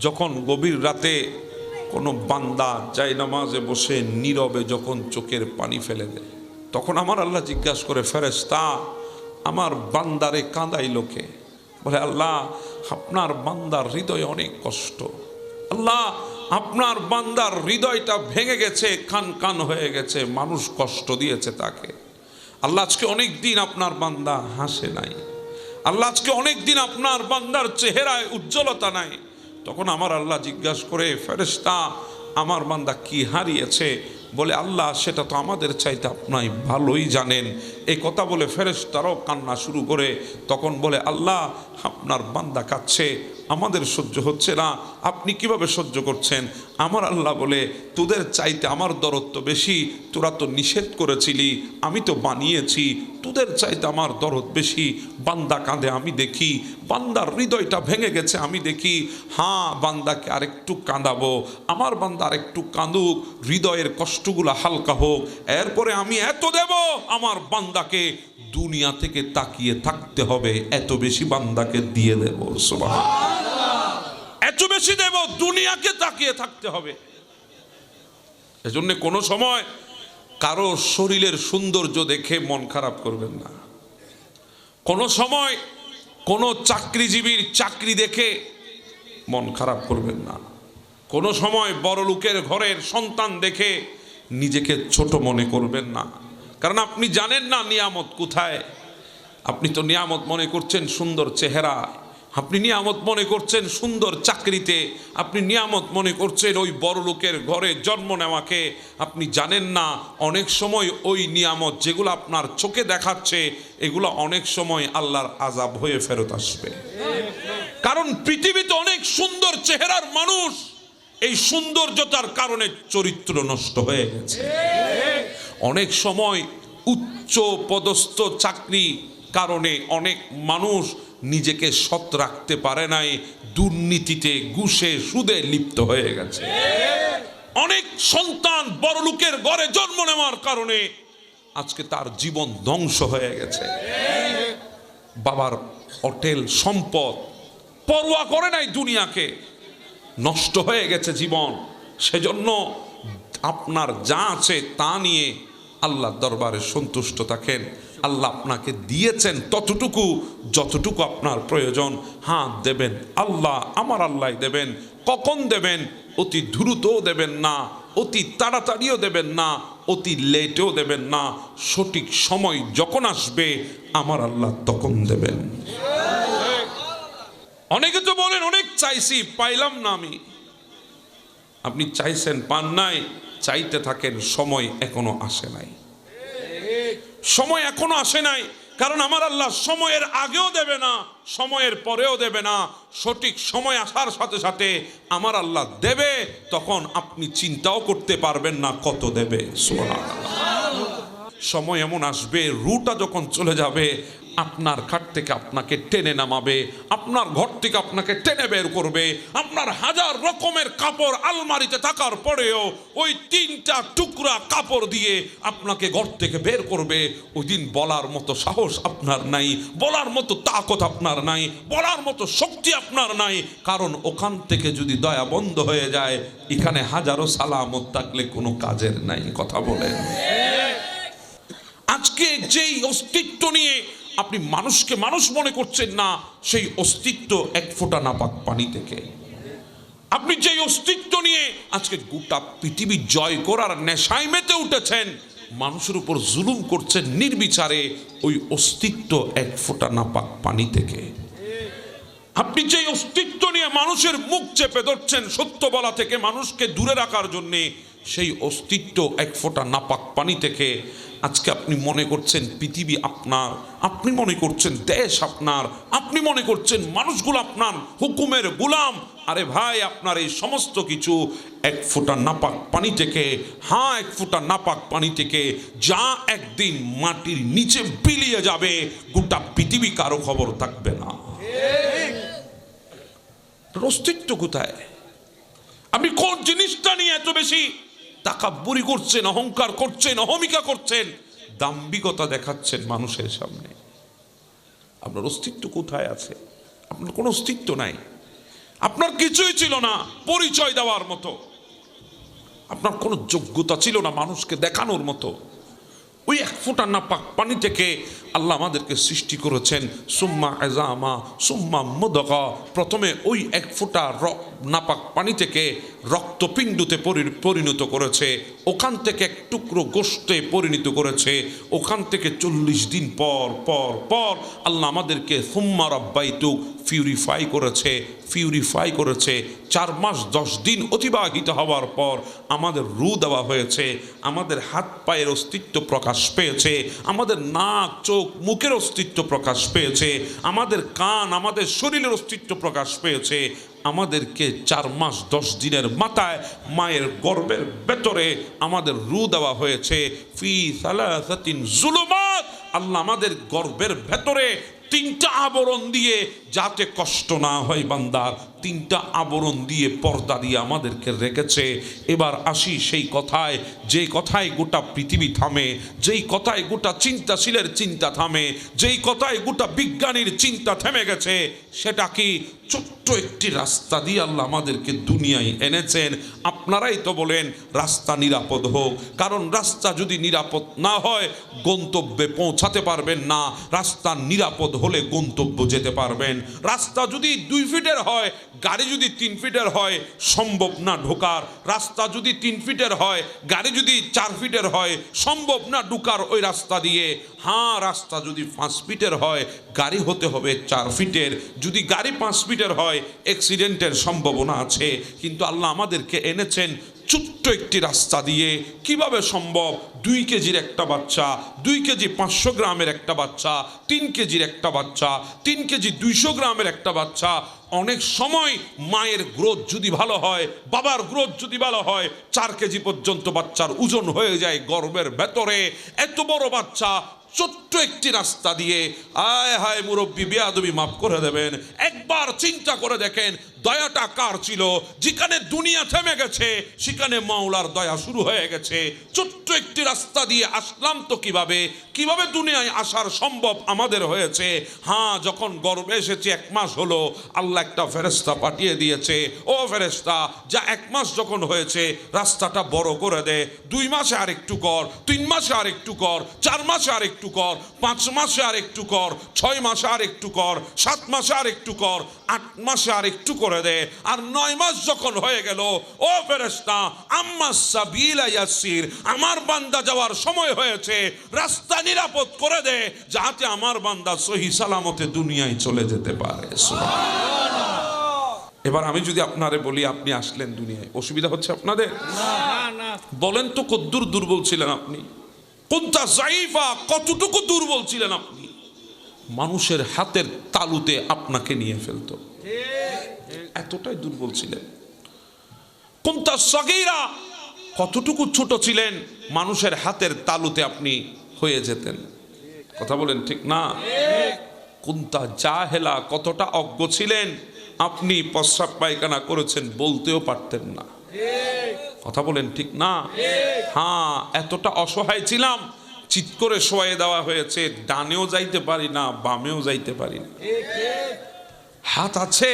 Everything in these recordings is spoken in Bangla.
যখন গভীর রাতে কোনো বান্দা জায়নামাজে বসে নীরবে যখন চোখের পানি ফেলে দেয়, তখন আমার আল্লাহ জিজ্ঞাসা করে, ফেরেশতা আমার বান্দারে কাঁদাইল কে? বলে, আল্লাহ আপনার বান্দার হৃদয়ে অনেক কষ্ট, আল্লাহ আপনার বান্দার হৃদয়টা ভেঙে গেছে, কান কান হয়ে গেছে, মানুষ কষ্ট দিয়েছে তাকে। আল্লাহ আজকে অনেক দিন আপনার বান্দা হাসে নাই, আল্লাহ আজকে অনেক দিন আপনার বান্দার চেহারায় উজ্জ্বলতা নাই। তখন আমার আল্লাহ জিজ্ঞাসা করে, ফেরেশতা আমার বান্দা কি হারিয়েছে? বলে, আল্লাহ সেটা তো আমাদের চাইতে আপনি ভালোই জানেন। এই কথা বলে ফেরেশতারাও কান্না শুরু করে। তখন বলে, আল্লাহ আপনার বান্দা কাঁদছে, আমাদের সহ্য হচ্ছে না, আপনি কিভাবে সহ্য করছেন? আমার আল্লাহ বলে, তোদের চাইতে আমার দরদ তো বেশি, তোরা তো নিষেধ করেছিলি, আমি তো বানিয়েছি, তোদের চাইতে আমার দরদ বেশি। বান্দা কাঁদে আমি দেখি, বান্দার হৃদয়টা ভেঙে গেছে আমি দেখি। হ্যাঁ, বান্দাকে আরেকটু কাঁদাবো, আমার বান্দা আরেকটু কাঁদুক, হৃদয়ের কষ্টগুলো হালকা হোক, এরপরে আমি এত দেব আমার বান্দাকে দুনিয়া থেকে তাকিয়ে থাকতে হবে, এত বেশি বান্দাকে দিয়ে দেব। সুবহানাল্লাহ, এত বেশি দেব, দুনিয়াকে তাকিয়ে থাকতে হবে। এজন্য কোনো সময় কারো শরীরের সৌন্দর্য দেখে মন খারাপ করবেন না, কোনো সময় কোনো চাকরিজীবীর চাকরি দেখে মন খারাপ করবেন না, কোনো সময় বড় লোকের ঘরের সন্তান দেখে নিজেকে ছোট মনে করবেন না। কারণ আপনি জানেন না নিয়ামত কোথায়। আপনি তো নিয়ামত মনে করছেন সুন্দর চেহারা, আপনি নিয়ামত মনে করছেন সুন্দর চাকরিতে, আপনি নিয়ামত মনে করছেন ওই বড় লোকের ঘরে জন্ম নেওয়াকে। আপনি জানেন না অনেক সময় ওই নিয়ামত যেগুলো আপনার চোখে দেখাচ্ছে, এগুলো অনেক সময় আল্লাহর আযাব হয়ে ফেরত আসবে। কারণ পৃথিবীতে অনেক সুন্দর চেহারার মানুষ এই সৌন্দর্যতার কারণে চরিত্র নষ্ট হয়ে গেছে। অনেক সময় উচ্চ পদস্থ চাকরি কারণে অনেক মানুষ নিজেকে সৎ রাখতে পারে নাই, দুর্নীতিতে ঘুষে সুদে লিপ্ত হয়ে গেছে। অনেক সন্তান বড় লোকের ঘরে জন্ম নেওয়ার কারণে আজকে তার জীবন ধ্বংস হয়ে গেছে। বাবার অটেল সম্পদ পরোয়া করে নাই, দুনিয়াকে, নষ্ট হয়ে গেছে জীবন। সেজন্য আপনার যা আছে তা নিয়ে আল্লাহর দরবারে সন্তুষ্ট থাকেন। আল্লাহ আপনাকে দিয়েছেন ততটুকু যতটুকু আপনার প্রয়োজন। হ্যাঁ দেবেন আল্লাহ, আমার আল্লাহ দেবেন। কখন দেবেন? অতি দ্রুতও দেবেন না, অতি তাড়াতাড়িও দেবেন না, অতি লেটেও দেবেন না। সঠিক সময় যখন আসবে আমার আল্লাহ তখন দেবেন। অনেকে তো বলেন অনেক চাইছি পাইলাম না আমি। আপনি চাইছেন পান নাই, চাইতে থাকেন, সময় এখনো আসে নাই, সময় এখনো আসে নাই। কারণ আমার আল্লাহ সময়ের আগেও দেবে না, সময়ের পরেও দেবে না। সঠিক সময় আসার সাথে সাথে আমার আল্লাহ দেবে, তখন আপনি চিন্তাও করতে পারবেন না কত দেবে। সুবহানাল্লাহ। সময় এমন আসবে, রুটা যখন চলে যাবে আপনার খাট থেকে আপনাকে টেনে নামাবে, আপনার ঘর থেকে আপনাকে টেনে বের করবে। আপনার হাজার রকমের কাপড় আলমারিতে থাকার পরেও ওই তিনটা টুকরা কাপড় দিয়ে আপনাকে ঘর থেকে বের করবে। ওই দিন বলার মতো সাহস আপনার নাই, বলার মতো তাকত আপনার নাই, বলার মতো শক্তি আপনার নাই। কারণ ওখান থেকে যদি দয়া বন্ধ হয়ে যায়, এখানে হাজারো সালামত থাকলে কোনো কাজের নাই। কথা বলেন। আজকে যেই অস্তিত্ব নিয়ে আপনি মানুষকে মানুষ মনে করছেন না, সেই অস্তিত্ব এক ফোঁটা নাপাক পানি থেকে। আপনি যেই অস্তিত্ব নিয়ে আজকে গোটা পৃথিবী জয় করার নেশায় মেতে উঠেছেন, মানুষের উপর জুলুম করছেন নির্বিচারে, ওই অস্তিত্ব এক ফোঁটা নাপাক পানি থেকে। আপনি যেই অস্তিত্ব নিয়ে মানুষের মুখ চেপে ধরছেন সত্য বলা থেকে মানুষকে দূরে রাখার জন্যে, সেই অস্তিত্ব এক ফোঁটা নাপাক পানি থেকে। আজকে আপনি মনে করছেন পৃথিবী আপনার, আপনি মনে করছেন দেশ আপনার, আপনি মনে করছেন মানুষগুলো আপনার হুকুমের গোলাম। আরে ভাই, আপনার এই সমস্ত কিছু এক ফোঁটা নাপাক পানি থেকে। হ্যাঁ, এক ফোঁটা নাপাক পানি থেকে যা একদিন মাটির নিচে বিলিয়ে যাবে, গোটা পৃথিবী কারো খবর থাকবে না। অস্তিত্ব কোথায়? আপনি কোন জিনিসটা নিয়ে এত বেশি তাকাব্বুরি করছেন, অহংকার করছেন, অহমিকা করছেন, দাম্ভিকতা দেখাচ্ছেন মানুষের সামনে? আপনার অস্তিত্ব কোথায় আছে? আপনার কোনো অস্তিত্ব নাই। আপনার কিছুই ছিল না পরিচয় দেওয়ার মতো, আপনার কোনো যোগ্যতা ছিল না মানুষকে দেখানোর মতো। ওই এক ফোঁটা নাপাক পানি থেকে আল্লাহ আমাদেরকে সৃষ্টি করেছেন। সুম্মা এজামা সুম্মা মুদগা, প্রথমে ওই এক ফোঁটা নাপাক পানি থেকে রক্তপিণ্ডুতে পরিণত করেছে, ওখান থেকে এক টুকরো গোশতে পরিণত করেছে, ওখান থেকে 40 দিন পর পর পর আল্লাহ আমাদেরকে সুম্মা রাব্বাইতুক পিউরিফাই করেছে। 4 মাস 10 দিন অতিবাহিত হওয়ার পর আমাদের রু দেওয়া হয়েছে, আমাদের হাত পায়ের অস্তিত্ব প্রকাশ পেয়েছে, আমাদের নাক চোখ মুখের অস্তিত্ব প্রকাশ পেয়েছে, আমাদের কান আমাদের শরীরের অস্তিত্ব প্রকাশ পেয়েছে। আমাদেরকে 4 মাস 10 দিনের মাথায় মায়ের গর্ভের ভেতরে আমাদের রু দেওয়া হয়েছে। ফি সালাসাতিন জুলুমাত, আল্লাহ আমাদের গর্ভের ভেতরে 3টা আবরণ দিয়ে, যাতে কষ্ট না হয় বান্দার, 3টা আবরণ দিয়ে পর্দা দিয়ে আমাদেরকে রেখেছে। এবার আসি সেই কথায়, যেই কথায় গোটা পৃথিবী থামে, যেই কথায় গোটা চিন্তাশীলের চিন্তা থামে, যেই কথায় গোটা বিজ্ঞানীর চিন্তা থেমে গেছে। সেটা কি? ছোট্ট একটি রাস্তা দিয়ে আল্লাহ আমাদেরকে দুনিয়ায় এনেছেন। আপনারাই তো বলেন রাস্তা নিরাপদ হোক, কারণ রাস্তা যদি নিরাপদ না হয় গন্তব্যে পৌঁছাতে পারবেন না। রাস্তা নিরাপদ হলে গন্তব্য যেতে পারবেন। রাস্তা যদি 2 ফিটের হয়, গাড়ি যদি 3 ফিটের হয়, সম্ভব না ঢোকার। রাস্তা যদি 3 ফিটের হয়, গাড়ি যদি 4 ফিটের হয়, সম্ভব না ঢোকার ওই রাস্তা দিয়ে। হ্যাঁ, রাস্তা যদি 5 ফিটের হয়, গাড়ি হতে হবে 4 ফিটের। যদি গাড়ি 5 ফিটের হয়, অ্যাক্সিডেন্টের সম্ভাবনা আছে। কিন্তু আল্লাহ আমাদেরকে এনেছেন ছোট্ট একটি রাস্তা দিয়ে। কিভাবে সম্ভব? 2 কেজির একটা বাচ্চা, 2 কেজি 500 গ্রামের একটা বাচ্চা, 3 কেজির একটা বাচ্চা, 3 কেজি 200 গ্রামের একটা বাচ্চা। অনেক সময় মায়ের গ্রোথ যদি ভালো হয়, বাবার গ্রোথ যদি ভালো হয়, 4 কেজি পর্যন্ত বাচ্চার ওজন হয়ে যায় গর্ভের ভেতরে। এত বড় বাচ্চা ছোট্ট একটি রাস্তা দিয়ে, আয় হায় মুরব্বী বেয়াদবি মাফ করে দেবেন, একবার চিন্তা করে দেখেন দয়াটা কার ছিল? যেখানে দুনিয়া থেমে গেছে সেখানে মাওলার দয়া শুরু হয়ে গেছে। ছোট্ট একটি রাস্তা দিয়ে আসলাম তো কিভাবে দুনিয়ায় আসার সম্ভব আমাদের হয়েছে? হ্যাঁ, যখন গর্ভে এসেছি 1 মাস হলো, আল্লাহ একটা ফেরেশতা পাঠিয়ে দিয়েছে। ও ফেরেশতা, যা 1 মাস যখন হয়েছে রাস্তাটা বড় করে দে, 2 মাসে আর একটু কর, 3 মাসে আর একটু কর, 4 মাসে আর একটু কর, 5 মাসে আর একটু কর, 6 মাসে আর একটু কর, 7 মাসে আর একটু কর, 8 মাসে আর একটু করে দে। আর 9 মাস যখন হয়ে গেল, ও ফেরেশতা, আম্মাস সাবিলা ইয়াসির, আমার বান্দা যাওয়ার সময় হয়েছে, রাস্তা নিরাপদ করে দে, যাতে আমার বান্দা সহি সালামতে দুনিয়ায় চলে যেতে পারে। সুবহানাল্লাহ। এবার আমি যদি আপনারে বলি, আপনি আসলেন দুনিয়ায়, অসুবিধা হচ্ছে আপনাদের? না। বলেন তো কতদূর দুর্বল ছিলেন আপনি? কোনটা জাইফা, কতটুকু দুর্বল ছিলেন আপনি? মানুষের হাতের তালুতে আপনাকে নিয়ে ফেলতো, এতটাই দুর্বল ছিলেন। কোনটা সগীরা, কতটুকু ছোট ছিলেন, মানুষের হাতের তালুতে আপনি হয়ে যেতেন। কথা বলেন ঠিক না? কোনটা জাহেলা, কতটা অজ্ঞ ছিলেন, আপনি প্রস্রাব পায়খানা করেছেন বলতেও পারতেন না। কথা বলেন ঠিক না? হ্যাঁ, এতটা অসহায় ছিলাম, চিৎ করে শোয়াই দেওয়া হয়েছে, ডানেও যাইতে পারি না, বামেও যাইতে পারি না। হাত আছে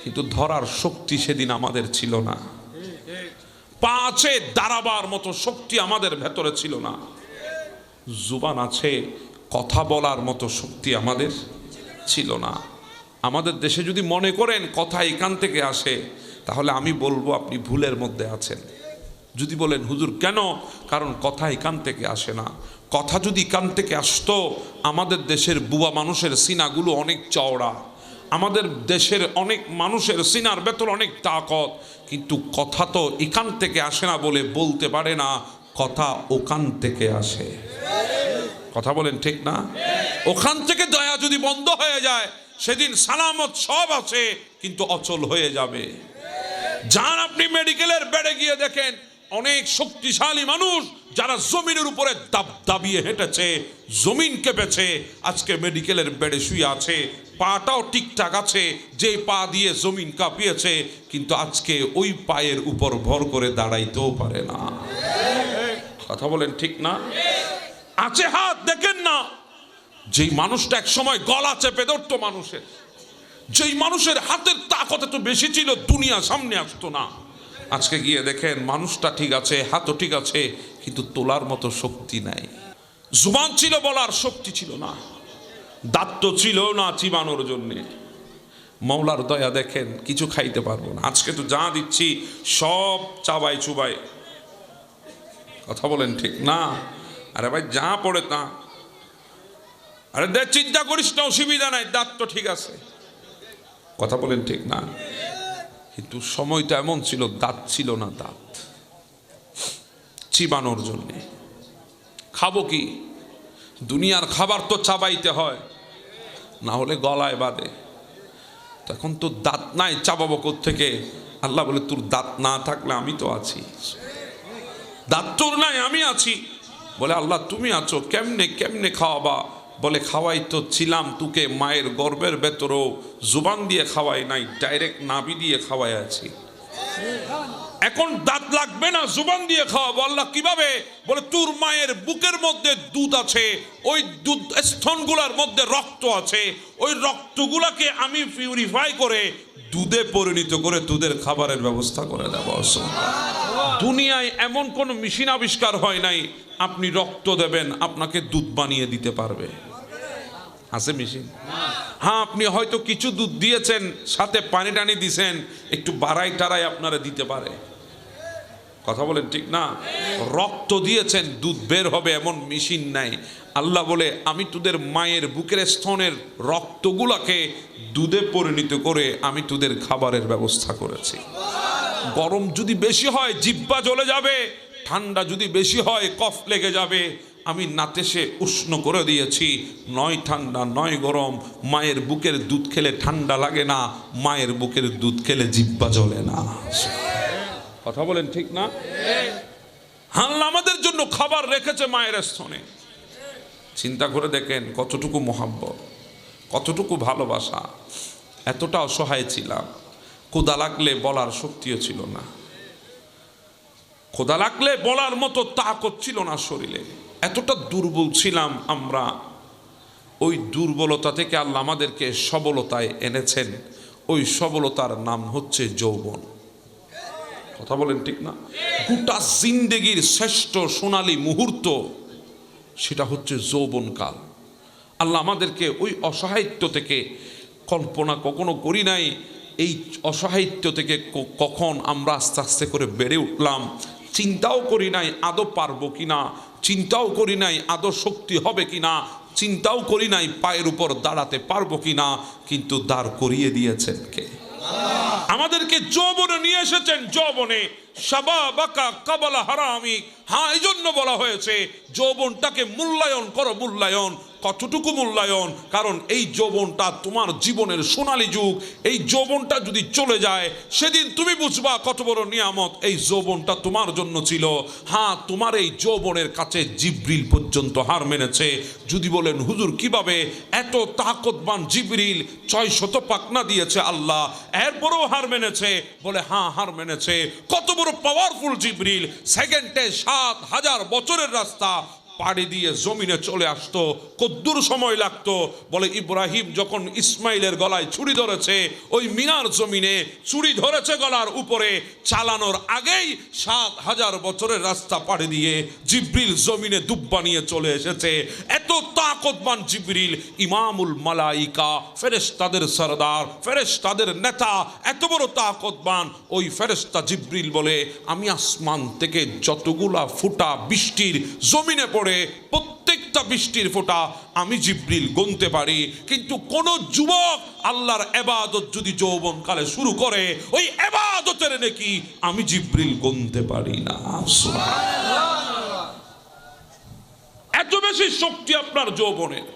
কিন্তু ধরার শক্তি সেদিন আমাদের ছিল না। পা আছে, দাঁড়াবার মতো শক্তি আমাদের ভেতরে ছিল না। জুবান আছে, কথা বলার মতো শক্তি আমাদের ছিল না। আমাদের দেশে যদি মনে করেন কথা এখান থেকে আসে, তাহলে আমি বলবো আপনি ভুলের মধ্যে আছেন। যদি বলেন হুজুর কেন? কারণ কথা এখান থেকে আসে না। কথা যদি এখান থেকে আসতো, আমাদের দেশের বুয়া মানুষের সিনাগুলো অনেক চওড়া, আমাদের দেশের অনেক মানুষের সিনার ভেতর অনেক তাকত, কিন্তু কথা তো এখান থেকে আসে না বলে বলতে পারে না, কথা ওখান থেকে আসে। কথা বলেন ঠিক না? ওখান থেকে দয়া যদি বন্ধ হয়ে যায়, সেদিন সালামত সব আছে কিন্তু অচল হয়ে যাবে। যান আপনি মেডিকেলের বেডে গিয়ে দেখেন, অনেক শক্তিশালী মানুষ যারা জমিনের উপরে দাবিয়ে হেঁটেছে, জমিন কেঁপেছে, আজকে মেডিকেলের বেডে শুয়ে আছে, পাটাও ঠিকঠাক আছে, যে পা দিয়ে জমিন কাঁপিয়েছে, কিন্তু আজকে ওই পায়ের উপর ভর করে দাঁড়াইতেও পারে না। কথা বলেন ঠিক না? আছে হাত, দেখেন না, যেই মানুষটা এক সময় গলা চেপে ধরতো মানুষের, যেই মানুষের হাতের তাকত এত বেশি ছিল দুনিয়া সামনে আসতো না, আজকে গিয়ে দেখেন মানুষটা ঠিক আছে, হাতও ঠিক আছে, কিন্তু তোলার মতো শক্তি নাই। জুবান ছিল, বলার শক্তি ছিল না, দাঁত তো ছিল না চিবানোর জন্যে। মৌলার দয়া দেখেন, কিছু খাইতে পারবো না। আজকে তো যা দিচ্ছি সব চাবাই চুবাই। কথা বলেন ঠিক না? আরে ভাই যা পড়ে তা, আরে চিন্তা করিস না, অসুবিধা নাই, দাঁত তো ঠিক আছে। কথা বলেন ঠিক না? কিন্তু সময়টা এমন ছিল, দাঁত ছিল না, দাঁত চিবানোর জন্যে। খাবো কি? দুনিয়ার খাবার তো চাবাইতে হয়, না হলে গলায় বাঁধে। তখন তো দাঁত নাই, চাবাবো কোত্থেকে? আল্লাহ বলে তোর দাঁত না থাকলে আমি তো আছি। দাঁত তোর নাই, আমি আছি। বলে আল্লাহ তুমি আছো, কেমনে কেমনে খাওয়াবা? বলে খাওয়াই তো ছিলাম তোকে মায়ের গর্ভের ভেতরেও, জুবান দিয়ে খাওয়াই নাই, ডাইরেক্ট নাভি দিয়ে খাওয়াই আছি। এখন দাঁত লাগবে না, জুবান দিয়ে খাওয়াবো। আল্লাহ কিভাবে? বলে তোর মায়ের বুকের মধ্যে দুধ আছে, ওই দুধ স্তনগুলার মধ্যে রক্ত আছে, ওই রক্তগুলাকে আমি পিউরিফাই করে দুধে পরিণত করে দুধের খাবারের ব্যবস্থা করে দেব। দুনিয়ায় এমন কোন মেশিন আবিষ্কার হয় নাই আপনি রক্ত দেবেন আপনাকে দুধ বানিয়ে দিতে পারবে। আছে মেশিন? হ্যাঁ, আপনি হয়তো কিছু দুধ দিয়েছেন, সাথে পানি টানি দিছেন, একটু বাড়াই টারাই আপনারা দিতে পারে। কথা বলেন ঠিক না? রক্ত দিয়েছেন, দুধ বের হবে এমন মেশিন নাই। আল্লাহ বলে আমি তোদের মায়ের বুকের স্তনের রক্তগুলাকে দুধে পরিণত করে আমি তোদের খাবারের ব্যবস্থা করেছি। গরম যদি বেশি হয় জিহ্বা জ্বলে যাবে, ঠান্ডা যদি বেশি হয় কফ লেগে যাবে। আমি নাতেশে উষ্ণ করে দিয়েছি, নয় ঠান্ডা নয় গরম। মায়ের বুকের দুধ খেলে ঠান্ডা লাগে না, মায়ের বুকের দুধ খেলে জিহ্বা জ্বলে না। কথা বলেন ঠিক না? আল্লাহ আমাদের জন্য খাবার রেখেছে মায়ের স্তনে। চিন্তা করে দেখেন কতটুকু মোহাব্বত, কতটুকু ভালোবাসা। এতটা অসহায় ছিলাম, ক্ষুধা লাগলে বলার শক্তিও ছিল না, ক্ষুধা লাগলে বলার মতো তাকত ছিল না শরীরে। এতটা দুর্বল ছিলাম আমরা। ওই দুর্বলতা থেকে আল্লাহ আমাদেরকে সবলতায় এনেছেন। ওই সবলতার নাম হচ্ছে যৌবন। কথা বলেন ঠিক না? গোটা জিন্দেগির শ্রেষ্ঠ সোনালী মুহূর্ত সেটা হচ্ছে যৌবনকাল। আল্লাহ আমাদেরকে ওই অসহায়ত্ব থেকে, কল্পনা কখনো করি নাই এই অসহায়ত্ব থেকে কখন আমরা আস্তে আস্তে করে বেড়ে উঠলাম। চিন্তাও করি নাই আদৌ পারবো কিনা, চিন্তাও করি নাই আদৌ শক্তি হবে কিনা, চিন্তাও করি নাই পায়ের উপর দাঁড়াতে পারবো কিনা, কিন্তু দাঁড় করিয়ে দিয়েছেন কে? আমাদেরকে যৌবনে নিয়ে এসেছেন। যৌবনে শাবাবাকা কাবালা হারামি। হ্যাঁ, এই জন্য বলা হয়েছে যৌবনটাকে মূল্যায়ন করো। মূল্যায়ন কতটুকু মূল্যায়ন? কারণ এই যৌবনটা তোমার জীবনের সোনালী যুগ। এই যৌবনটা যদি চলে যায় সেদিন তুমি বুঝবা কত বড় নিয়ামত এই যৌবনটা তোমার জন্য ছিল। হ্যাঁ, তোমার এই যৌবনের কাছে জিবরিল পর্যন্ত হার মেনেছে। যদি বলেন হুজুর কিভাবে? এত তাকতবান জিবরিল, 600 পাখনা দিয়েছে আল্লাহ, এরপরও হার মেনেছে। বলে হ্যাঁ, হার মেনেছে। কত বড় পাওয়ারফুল জিবরিল! সেকেন্ডে 7000 বছরের রাস্তা পাড়ি দিয়ে জমিনে চলে আসতো। কদ্দুর সময় লাগতো? বলে ইব্রাহিম যখন ইসমাইলের গলায় ছুরি ধরেছে, ওই মিনার জমিনে ছুরি ধরেছে গলার উপরে, চালানোর আগেই 7000 বছরের রাস্তা পাড়ি দিয়ে জিবরিল জমিনে দুব্বা নিয়ে চলে এসেছে। এত তাকতবান জিবরিল, ইমামুল মালাইকা, ফেরেশতাদের সরদার, ফেরেশতাদের নেতা, এত বড় তাকতবান ওই ফেরেশতা জিবরিল বলে আমি আসমান থেকে যতগুলা ফুটা বৃষ্টির জমিনে পড়ে প্রত্যেকটা বৃষ্টির ফোঁটা আমি জিবরিল গুনতে পারি। কিন্তু কোন যুবক আল্লাহর ইবাদত যদি যৌবনকালে শুরু করে, ওই ইবাদতের নেকি আমি জিবরিল গুনতে পারি না। সুবহানাল্লাহ! এত বেশি শক্তি আপনার যৌবনের,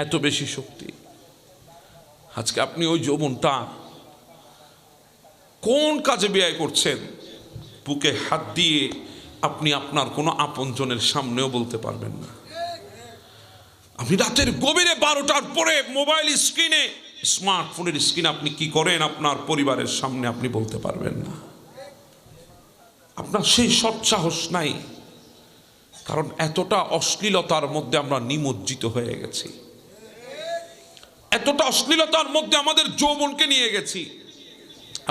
এত বেশি শক্তি। আজকে আপনি ওই যৌবনটা কোন কাজে ব্যয় করছেন? বুকে হাত দিয়ে আপনি আপনার কোনো আপনজনের সামনেও বলতে পারবেন না। আপনি রাতের গভীরে 12টার পরে মোবাইল স্ক্রিনে, স্মার্টফোনের স্ক্রিনে আপনি কি করেন আপনার পরিবারের সামনে আপনি বলতে পারবেন না। আপনার সেই সৎসাহস নাই, কারণ এতটা অশ্লীলতার মধ্যে আমরা নিমজ্জিত হয়ে গেছি। এতটা অশ্লীলতার মধ্যে আমাদের যৌবনকে নিয়ে গেছি।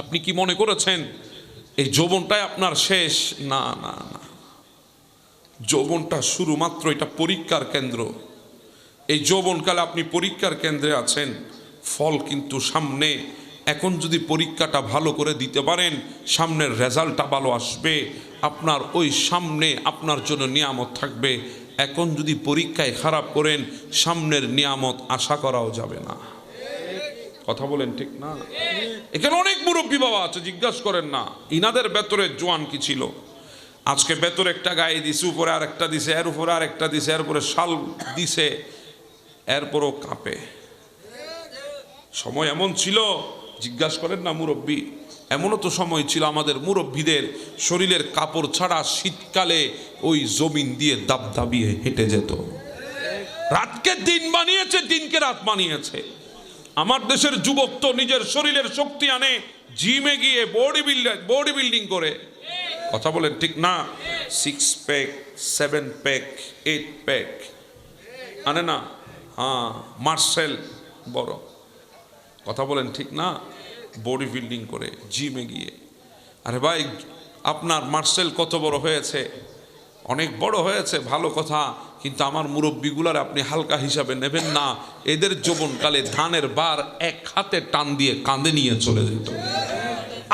আপনি কি মনে করেছেন এই যৌবনটাই আপনার শেষ? না না না, যৌবনটা শুরুমাত্র, এটা পরীক্ষার কেন্দ্র। এই যৌবনকালে আপনি পরীক্ষার কেন্দ্রে আছেন, ফল কিন্তু সামনে। এখন যদি পরীক্ষাটা ভালো করে দিতে পারেন, সামনের রেজাল্টটা ভালো আসবে, আপনার ওই সামনে আপনার জন্য নিয়ামত থাকবে। এখন যদি পরীক্ষায় খারাপ করেন, সামনের নিয়ামত আশা করাও যাবে না। কথা বলেন ঠিক না? এখানে অনেক মুরব্বী বাবা আছে, জিজ্ঞাসা করেন না ইনাদের ভেতরে জোয়ান কি ছিল। আজকে ভেতরে একটা গায়ে দিছে, উপরে আর একটা দিছে, এর উপরে আর একটা দিছে, এর উপরে শাল দিছে, এরপরও কাঁপে। সময় এমন ছিল, জিজ্ঞাসা করেন না মুরব্বী, এমনও তো সময় ছিল আমাদের মুরব্বীদের শরীরের কাপড় ছাড়া শীতকালে ওই জমিন দিয়ে দাবদাবিয়ে হেঁটে যেত। রাতকে দিন বানিয়েছে, দিনকে রাত বানিয়েছে। আমার দেশের যুবক তো নিজের শরীরের শক্তি আনে জিমে গিয়ে বডি বিল্ডিং করে। কথা বলেন ঠিক না? 6 প্যাক 7 প্যাক 8 প্যাক আনে না? হ্যাঁ, মার্সেল বড়। কথা বলেন ঠিক না? বডি বিল্ডিং করে জিমে গিয়ে। আরে ভাই, আপনার মার্সেল কত বড় হয়েছে? অনেক বড় হয়েছে, ভালো কথা, কিন্তু আমার মুরব্বীগুলার আপনি হালকা হিসাবে নেবেন না। এদের যৌবনকালে ধানের বার এক হাতে টান দিয়ে কাঁধে নিয়ে চলে যেত।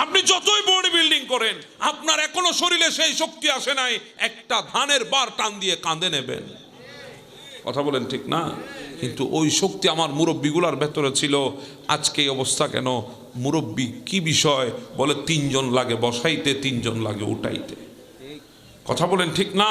আপনি যতই বডি বিল্ডিং করেন, আপনার এখনো শরীরে সেই শক্তি আসে নাই, একটা ধানের বার টান দিয়ে কাঁধে নেবেন। কথা বলেন ঠিক না? কিন্তু ওই শক্তি আমার মুরব্বীগুলার ভেতরে ছিল। আজকে এই অবস্থা কেন? মুরব্বী কি বিষয় বলে 3 জন লাগে বসাইতে, 3 জন লাগে উঠাইতে। কথা বলেন ঠিক না?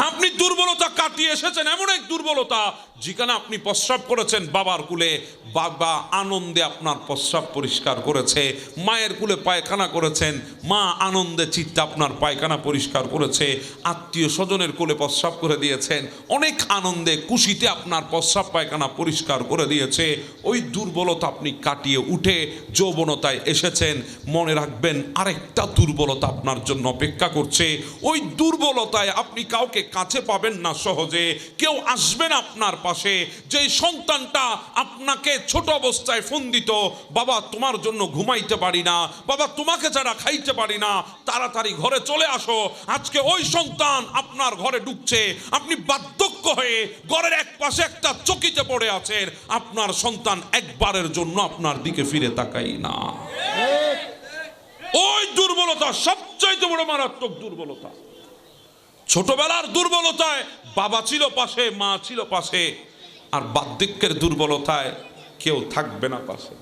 আপনি দুর্বলতা কাটিয়ে এসেছেন, এমন এক দুর্বলতা যেখানে আপনি প্রস্রাব করেছেন বাবার কুলে, বাবা আনন্দে আপনার প্রস্রাব পরিষ্কার করেছে। মায়ের কুলে পায়খানা করেছেন, মা আনন্দে চিত্তে আপনার পায়খানা পরিষ্কার করেছে। আত্মীয় স্বজনের কোলে প্রস্রাব করে দিয়েছেন, অনেক আনন্দে খুশিতে আপনার প্রস্রাব পায়খানা পরিষ্কার করে দিয়েছে। ওই দুর্বলতা আপনি কাটিয়ে উঠে যৌবনতায় এসেছেন। মনে রাখবেন, আরেকটা দুর্বলতা আপনার জন্য অপেক্ষা করছে। ওই দুর্বলতায় আপনি কাউকে কাছে পাবেন না সহজে, কেউ আসবে না আপনার পাশে। যে সন্তানটা আপনাকে ছোট অবস্থায় ফোন দিত, বাবা তোমার জন্য ঘুমাইতে পারি না, বাবা তোমাকে ছাড়া খাইতে পারি না, তাড়াতাড়ি ঘরে চলে আসো, আজকে ওই সন্তান আপনার ঘরে ঢুকছে। আপনি বার্ধক্য হয়ে ঘরের এক পাশে একটা চকিতে পড়ে আছেন, আপনার সন্তান একবারের জন্য আপনার দিকে ফিরে তাকাই না। ওই দুর্বলতা সবচাইতে বড় মারাত্মক দুর্বলতা। ছোটবেলার দুর্বলতায় বাবা ছিল পাশে, মা ছিল পাশে, আর বার্ধক্যের দুর্বলতায় কেউ থাকবে না পাশে।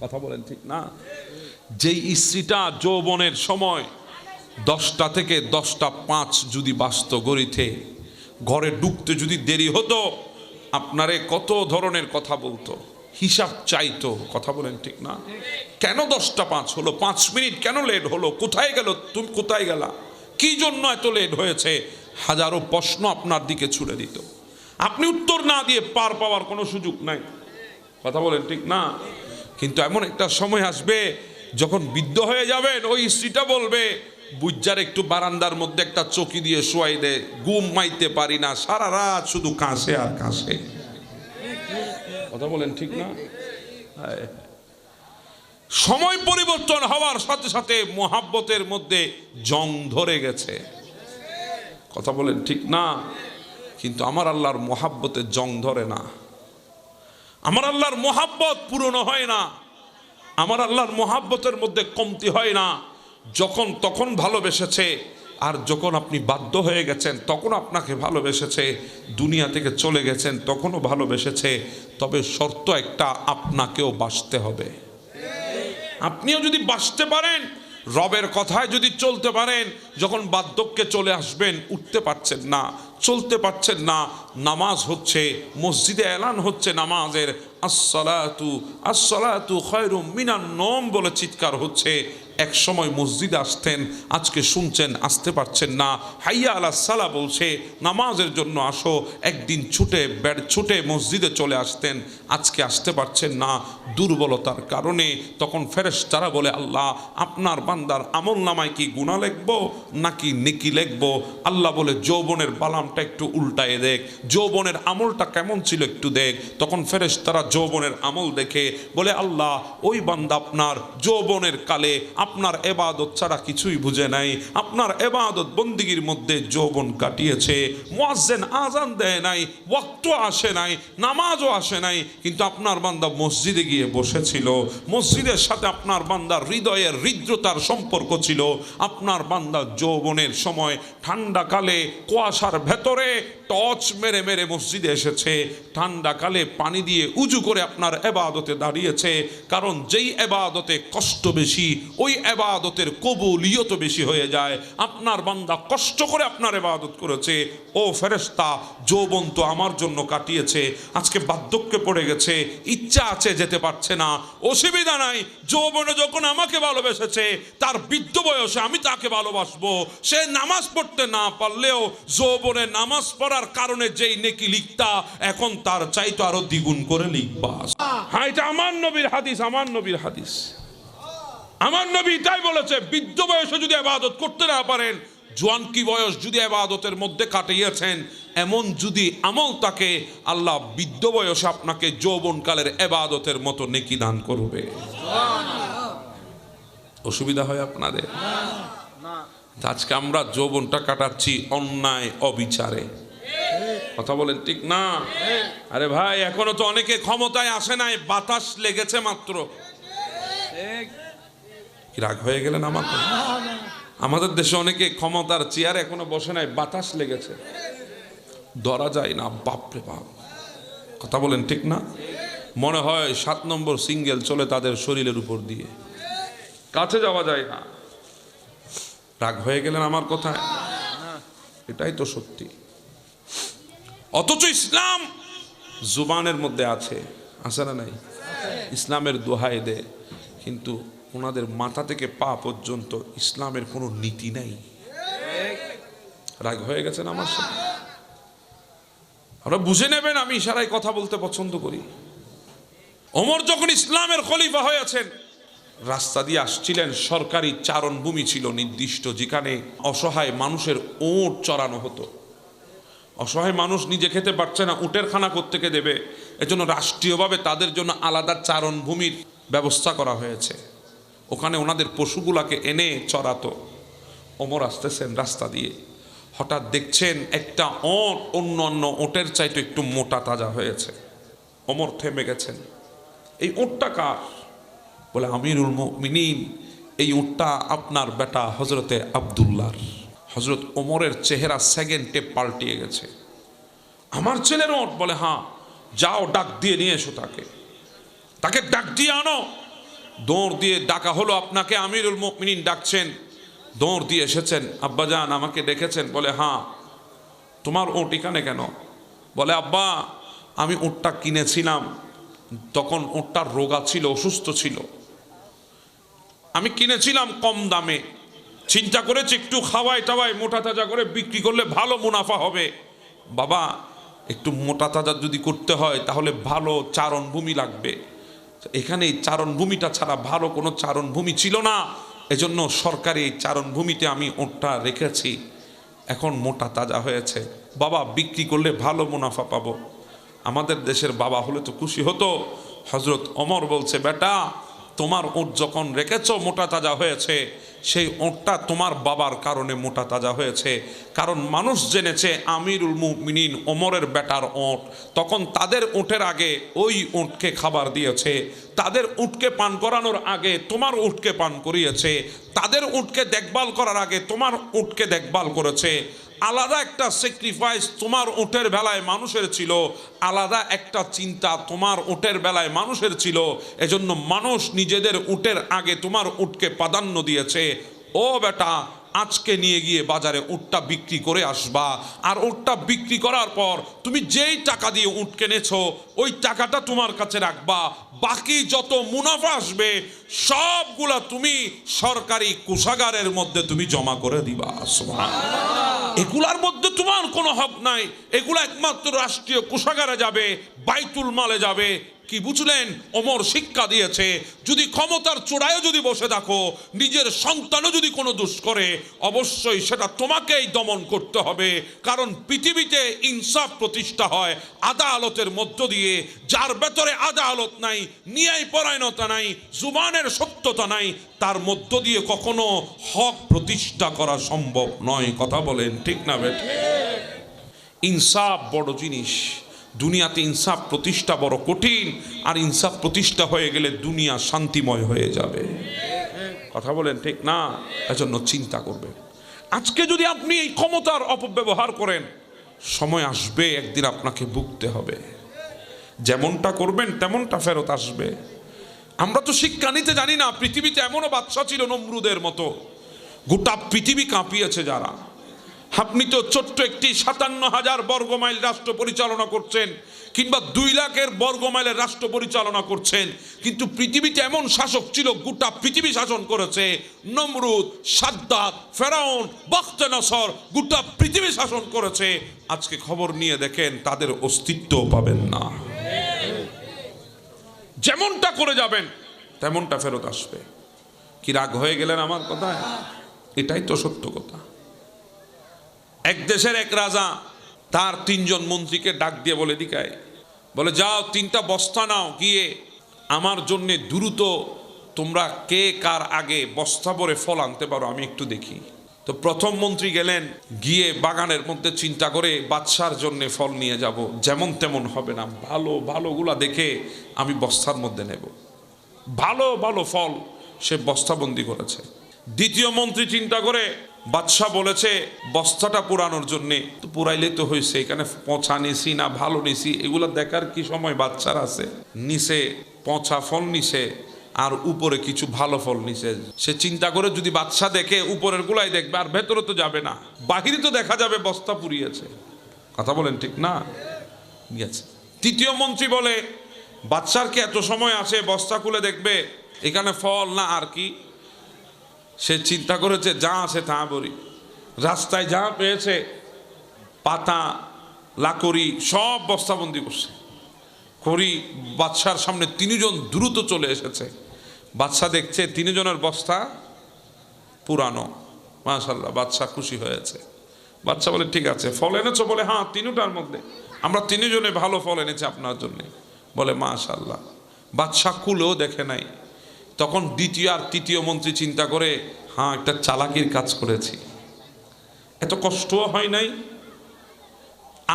কথা বলেন ঠিক না? যেই স্ত্রীটা যৌবনের সময় 10টা থেকে 10টা 5 যদি বাস্ত গড়িতে, ঘরে ঢুকতে যদি দেরি হতো, আপনারে কত ধরনের কথা বলতো, হিসাব চাইতো। কথা বলেন ঠিক না? কেন 10টা 5 হলো, 5 মিনিট কেন লেট হলো, কোথায় গেল, তুমি কোথায় গেলা, কি জন্য এত লেট হয়েছে, হাজারো প্রশ্ন আপনার দিকে ছুড়ে দিত। আপনি উত্তর না দিয়ে পার পাওয়ার কোনো সুযোগ নাই। কথা বলেন ঠিক না? কিন্তু এমন একটা সময় আসবে যখন বৃদ্ধ হয়ে যাবেন, ওই স্ত্রীটা বলবে, বুজ্জার একটু বারান্দার মধ্যে একটা চকি দিয়ে শোয়াই দে, ঘুমাইতে পারি না, সারা রাত শুধু কাশে আর কাশে। কথা বলেন ঠিক না? সময় পরিবর্তন হওয়ার সাথে সাথে মোহাব্বতের মধ্যে জং ধরে গেছে। কথা বলেন ঠিক না? কিন্তু আমার আল্লাহর মোহাব্বতে জং ধরে না। আমার আল্লাহর মোহাব্বত পুরনো হয় না। আমার আল্লাহর মোহাব্বতের মধ্যে কমতি হয় না। যখন তখন ভালোবেসেছে, আর যখন আপনি বাধ্য হয়ে গেছেন তখন আপনাকে ভালোবেসেছে। দুনিয়া থেকে চলে গেছেন তখনও ভালোবেসেছে। তবে শর্ত একটা, আপনাকেও বাঁচতে হবে। আপনিও যদি বাঁচতে পারেন, রবের কথায় যদি চলতে পারেন, যখন বার্ধক্যে চলে আসবেন, উঠতে পারছেন না, চলতে পারছেন না, নামাজ হচ্ছে, মসজিদে এলান হচ্ছে নামাজের, আসসালাতু আসসালাতু খায়রুম মিনান নওম বলে চিৎকার হচ্ছে। এক সময় মসজিদে আসতেন, আজকে শুনছেন, আসতে পারছেন না। হাইয়া আলাস সালা বলছে, নামাজের জন্য আসো। একদিন ছুটে মসজিদে চলে আসতেন, আজকে আসতে পারছেন না দুর্বলতার কারণে। তখন ফেরেশতারা বলে, আল্লাহ আপনার বান্দার আমল নামায় কি গুনাহ লিখবো নাকি নেকি লিখবো? আল্লাহ বলে, যৌবনের বালাম আমারটা একটু উল্টায় দেখ, যৌবনের আমলটা কেমন ছিল একটু দেখ। তখন ফেরেশতারা যৌবনের আমল দেখে বলে, আল্লাহ ওই বান্দা আপনার যৌবনের কালে আপনার ইবাদত ছাড়া কিছুই বুঝে নাই, আপনার ইবাদত বন্দিগির মধ্যে যৌবন কাটিয়েছে, মুয়াজ্জিন আজান দেয় নাই, ওয়াক্ত আসে নাই, নামাজও আসে নাই, কিন্তু আপনার বান্দা মসজিদে গিয়ে বসেছিল, মসজিদের সাথে আপনার বান্দার হৃদয়ের হৃদ্রতার সম্পর্ক ছিল। আপনার বান্দা যৌবনের সময় ঠান্ডাকালে কুয়াশার ভেতরে টর্চ মেরে মেরে মসজিদে এসেছে, ঠান্ডাকালে পানি দিয়ে উজু করে আপনার ইবাদতে দাঁড়িয়েছে, কারণ যেই ইবাদতে কষ্ট বেশি ওই ইবাদতের কবুলিয়ত বেশি হয়ে যায়। আপনার বান্দা কষ্ট করে আপনার ইবাদত করেছে। ও ফেরেশতা, যৌবন তো আমার জন্য কাটিয়েছে, আজকে বার্ধক্যে পড়ে গেছে, ইচ্ছা আছে যেতে পারছে না, অসুবিধা নাই, যৌবনে যখন আমাকে ভালোবেসেছে তার বৃদ্ধ বয়সে আমি তাকে ভালোবাসবো। সে নামাজ পড়তে না পারলেও যৌবনে নামাজ পড়ার কারণে যেই নেকি লিখতা, এখন তার চাইতো আরো দ্বিগুণ করে লিখবা। হ্যাঁ, এটা আমার নবীর হাদিস, আমার নবীর হাদিস। আমার নবী তাই বলেছে, বৃদ্ধ বয়সে যদি ইবাদত করতে না পারেন, জোয়ানকি বয়স যদি ইবাদতের মধ্যে কাটিয়েছেন, এমন যদি আমল তাকে, আল্লাহ বৃদ্ধ বয়সে আপনাকে যৌবনকালের ইবাদতের মতো নেকি দান করবে। অসুবিধা হয় আপনাদের? আজকে আমরা যৌবনটা কাটাচ্ছি অন্যায় অবিচারে। কথা বলেন ঠিক না? আরে ভাই, এখনো তো অনেকে ক্ষমতায় আসে নাই, বাতাস লেগেছে মাত্র। রাগ হয়ে গেলেন আমার? আমাদের দেশে অনেকে ক্ষমতার চেয়ারে এখনো বসে নাই, বাতাস লেগেছে, ধরা যায় না। বাপরে বাপ, কথা বলেন ঠিক না? মনে হয় 7 নম্বর সিঙ্গেল চলে তাদের শরীরের উপর দিয়ে, কাছে যাওয়া যায় না। রাগ হয়ে গেলেন আমার কথায়? এটাই তো সত্যি। অথচ ইসলাম জুবানের মধ্যে আছে, আছে না নাই? ইসলামের দোহাই দেয়, কিন্তু ওনাদের মাথা থেকে পা পর্যন্ত ইসলামের কোনো নীতি নাই। রাগ হয়ে গেছেন আমার সাথে? আপনারা বুঝে নেবেন আমি ইশারায় কথা বলতে পছন্দ করি। ওমর যখন ইসলামের খলিফা হয়েছেন, রাস্তা দিয়ে আসছিলেন, সরকারি চারণভূমি ছিল নির্দিষ্ট, যেখানে অসহায় মানুষের ওট চড়ানো হতো। অসহায় মানুষ নিজে খেতে পারছে না, উটের খানা কোত্থেকে দেবে? এজন্য রাষ্ট্রীয়ভাবে তাদের জন্য আলাদা চারণভূমির ব্যবস্থা করা হয়েছে, ওখানে ওনাদের পশুগুলাকে এনে চড়াতো। ওমর আসতেছেন রাস্তা দিয়ে, হঠাৎ দেখছেন একটা ওট অন্য অন্য ওটের চাইতে একটু মোটা তাজা হয়েছে। ওমর থেমে গেছেন। এই ওটটা কার? বলে আমিরুল মুমিনিন, এই উটটা আপনার বেটা হজরতে আব্দুল্লাহর। হজরত ওমরের চেহারা সেকেন্ডে পাল্টিয়ে গেছে। আমার ছেলের ওট? বলে হ্যাঁ। যাও ডাক দিয়ে নিয়ে এসো তাকে ডাক দিয়ে আনো। দৌড় দিয়ে ডাকা হলো, আপনাকে আমিরুল মুমিনিন ডাকছেন। দৌড় দিয়ে এসেছেন। আব্বাজান আমাকে ডেকেছেন? বলে হ্যাঁ। তোমার ওট এখানে কেন? বলে আব্বা, আমি ওটটা কিনেছিলাম, তখন ওটটার রোগা ছিল, অসুস্থ ছিল, আমি কিনেছিলাম কম দামে, চিন্তা করেছি একটু খাওয়াই টাওয়াই মোটা তাজা করে বিক্রি করলে ভালো মুনাফা হবে। বাবা, একটু মোটা তাজা যদি করতে হয় তাহলে ভালো চারণভূমি লাগবে। এখানে এই চারণভূমিটা ছাড়া ভালো কোনো চারণভূমি ছিল না, এজন্য সরকারি এই চারণভূমিতে আমি ওটটা রেখেছি, এখন মোটা তাজা হয়েছে। বাবা, বিক্রি করলে ভালো মুনাফা পাবো। আমাদের দেশের বাবা হলে তো খুশি হতো। হজরত ওমর বলছে, বেটা তোমার ওট যখন রেখেছ মোটা তাজা হয়েছে, সেই ওটটা তোমার বাবার কারণে মোটা তাজা হয়েছে। কারণ মানুষ জেনেছে আমিরুল মুমিনিন ওমরের বেটার ওট, তখন তাদের ওটের আগে ওই উটকে খাবার দিয়েছে, তাদের উটকে পান করানোর আগে তোমার উটকে পান করিয়েছে, তাদের উটকে দেখভাল করার আগে তোমার উটকে দেখভাল করেছে। আলাদা একটা স্যাক্রিফাইস তোমার উটের বেলায় মানুষের ছিল, আলাদা একটা চিন্তা তোমার উটের বেলায় মানুষের ছিল। এজন্য মানুষ নিজেদের উটের আগে তোমার উটকে প্রাধান্য দিয়েছে। ও বেটা, আজকে নিয়ে গিয়ে বাজারে উটটা বিক্রি করে আসবা, আর উটটা বিক্রি করার পর তুমি যেই টাকা দিয়ে উট কিনেছো ওই টাকাটা তোমার কাছে রাখবা, বাকি যত মুনাফা আসবে সবগুলা তুমি সরকারি কোষাগারের মধ্যে তুমি জমা করে দিবা। সুবহানাল্লাহ। এগুলার মধ্যে তোমার কোনো হক নাই, এগুলা একমাত্র রাষ্ট্রীয় কোষাগারে যাবে, বাইতুল মালে যাবে, কি বুঝলেন? ওমর শিক্ষা দিয়েছে, যদি ক্ষমতার চূড়ায় যদি বসে থাকো, নিজের সন্তানও যদি কোনো দোষ করে, অবশ্যই সেটা তোমাকেই দমন করতে হবে। কারণ পৃথিবীতে ইনসাফ প্রতিষ্ঠা হয় আদালতের মধ্য দিয়ে। যার ভেতরে আদালত নাই, ন্যায় পরায়ণতা নাই, জুবানের সত্যতা নাই, তার মধ্য দিয়ে কখনো হক প্রতিষ্ঠা করা সম্ভব নয়। কথা বলেন ঠিক না বেঠিক? ইনসাফ বড় জিনিস। দুনিয়াতে ইনসাফ প্রতিষ্ঠা বড় কঠিন, আর ইনসাফ প্রতিষ্ঠা হয়ে গেলে দুনিয়া শান্তিময় হয়ে যাবে। কথা বলেন ঠিক না? এজন্য চিন্তা করবেন। আজকে যদি আপনি এই ক্ষমতার অপব্যবহার করেন, সময় আসবে একদিন আপনাকে ভুগতে হবে। যেমনটা করবেন তেমনটা ফেরত আসবে। আমরা তো শিক্ষা নিতে জানি না। পৃথিবীতে এমনও বাদশা ছিল নমরুদের মতো, গোটা পৃথিবী কাঁপিয়েছে যারা। আপনি তো ছোট্ট একটি 57,000 বর্গমাইল রাষ্ট্র পরিচালনা করছেন, কিংবা 2 লাখের বর্গমাইলের রাষ্ট্র পরিচালনা করছেন, কিন্তু পৃথিবীতে এমন শাসক ছিল গোটা পৃথিবী শাসন করেছে। নমরুদ, সাদ্দাত, ফেরাউন, বখতনাসর গোটা পৃথিবী শাসন করেছে। আজকে খবর নিয়ে দেখেন তাদের অস্তিত্ব পাবেন না। যেমনটা করে যাবেন তেমনটা ফেরত আসবে। কি রাগ হয়ে গেলেন আমার কথায়? এটাই তো সত্য কথা। এক দেশের এক রাজা তার 3 জন মন্ত্রীকে ডাক দিয়ে বলে দিকায়, বলে যাও 3টা বস্তা নাও, গিয়ে আমার জন্য দ্রুত তোমরা কে কার আগে বস্তা ভরে ফল আনতে পারো আমি একটু দেখি। তো প্রথম মন্ত্রী গেলেন, গিয়ে বাগানের মধ্যে চিন্তা করে বাদশার জন্য ফল নিয়ে যাব, যেমন তেমন হবে না, ভালো ভালোগুলা দেখে আমি বস্তার মধ্যে নেব। ভালো ভালো ফল সে বস্তাবন্দি করেছে। দ্বিতীয় মন্ত্রী চিন্তা করে, বাদশা বলেছে বস্তাটা পুরানোর জন্যে, তো পুরাইলে তো হয়েছে, এখানে পচা নিছি না ভালো নিছি এগুলো দেখার কি সময় বাচ্চার আছে? নিচে পচা ফল নিছে আর উপরে কিছু ভালো ফল নিছে। সে চিন্তা করে যদি বাদশা দেখে উপরের গুলাই দেখবে, আর ভেতরে তো যাবে না, বাহিরে তো দেখা যাবে বস্তা পুড়িয়েছে। কথা বলেন ঠিক না? তৃতীয় মন্ত্রী বলে, বাদশার কি এত সময় আছে বস্তা খুলে দেখবে এখানে ফল না আর কি? সে চিন্তা করেছে যা আছে তা বলি, রাস্তায় যা পেয়েছে পাতা লাকড়ি সব বস্তাবন্দি করছে। করি বাদশার সামনে 3 জন দ্রুত চলে এসেছে। বাদশা দেখছে 3 জনের বস্তা পুরানো। মাশাআল্লাহ, বাদশা খুশি হয়েছে। বাদশা বলে ঠিক আছে, ফল এনেছো? বলে হ্যাঁ, 3টার মধ্যে আমরা 3 জনে ভালো ফল এনেছি আপনার জন্য। বলে মাশাআল্লাহ। বাদশা খুলেও দেখে নাই। তখন দ্বিতীয় আর তৃতীয় মন্ত্রী চিন্তা করে, হ্যাঁ একটা চালাকির কাজ করেছি, এত কষ্টও হয় নাই,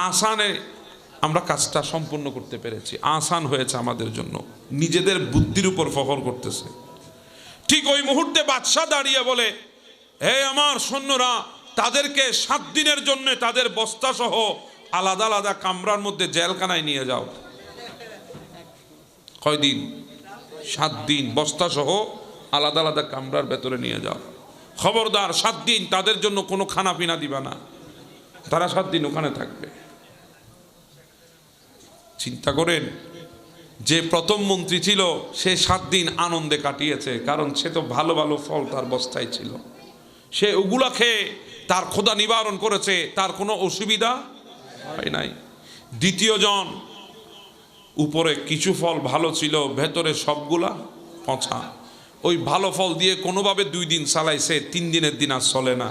আসানে আমরা কাজটা সম্পূর্ণ করতে পেরেছি, আসান হয়েছে আমাদের জন্য। নিজেদের বুদ্ধির উপর ফখর করতেছে। ঠিক ওই মুহূর্তে বাদশা দাঁড়িয়ে বলে, হে আমার সৈন্যরা, তাদেরকে 7 দিনের জন্য তাদের বস্তা সহ আলাদা আলাদা কামরার মধ্যে জেলখানায় নিয়ে যাও। কয়দিন? 7 দিন বস্তা সহ আলাদা আলাদা কামরার ভেতরে নিয়ে যাও। খবরদার 7 দিন তাদের জন্য কোনো খানা পিনা দিবা না, তারা 7 দিন ওখানে থাকবে। চিন্তা করেন, যে প্রথম মন্ত্রী ছিল সে 7 দিন আনন্দে কাটিয়েছে, কারণ সে তো ভালো ভালো ফল তার বস্তায় ছিল, সে ওগুলা খেয়ে তার ক্ষুধা নিবারণ করেছে, তার কোনো অসুবিধা হয় নাই। দ্বিতীয় জন, উপরে কিছু ফল ভালো ছিল, ভেতরে সবগুলা পচা। ওই ভালো ফল দিয়ে কোনোভাবে 2 দিন চালাইছে, 3 দিনের দিন আর চলে না।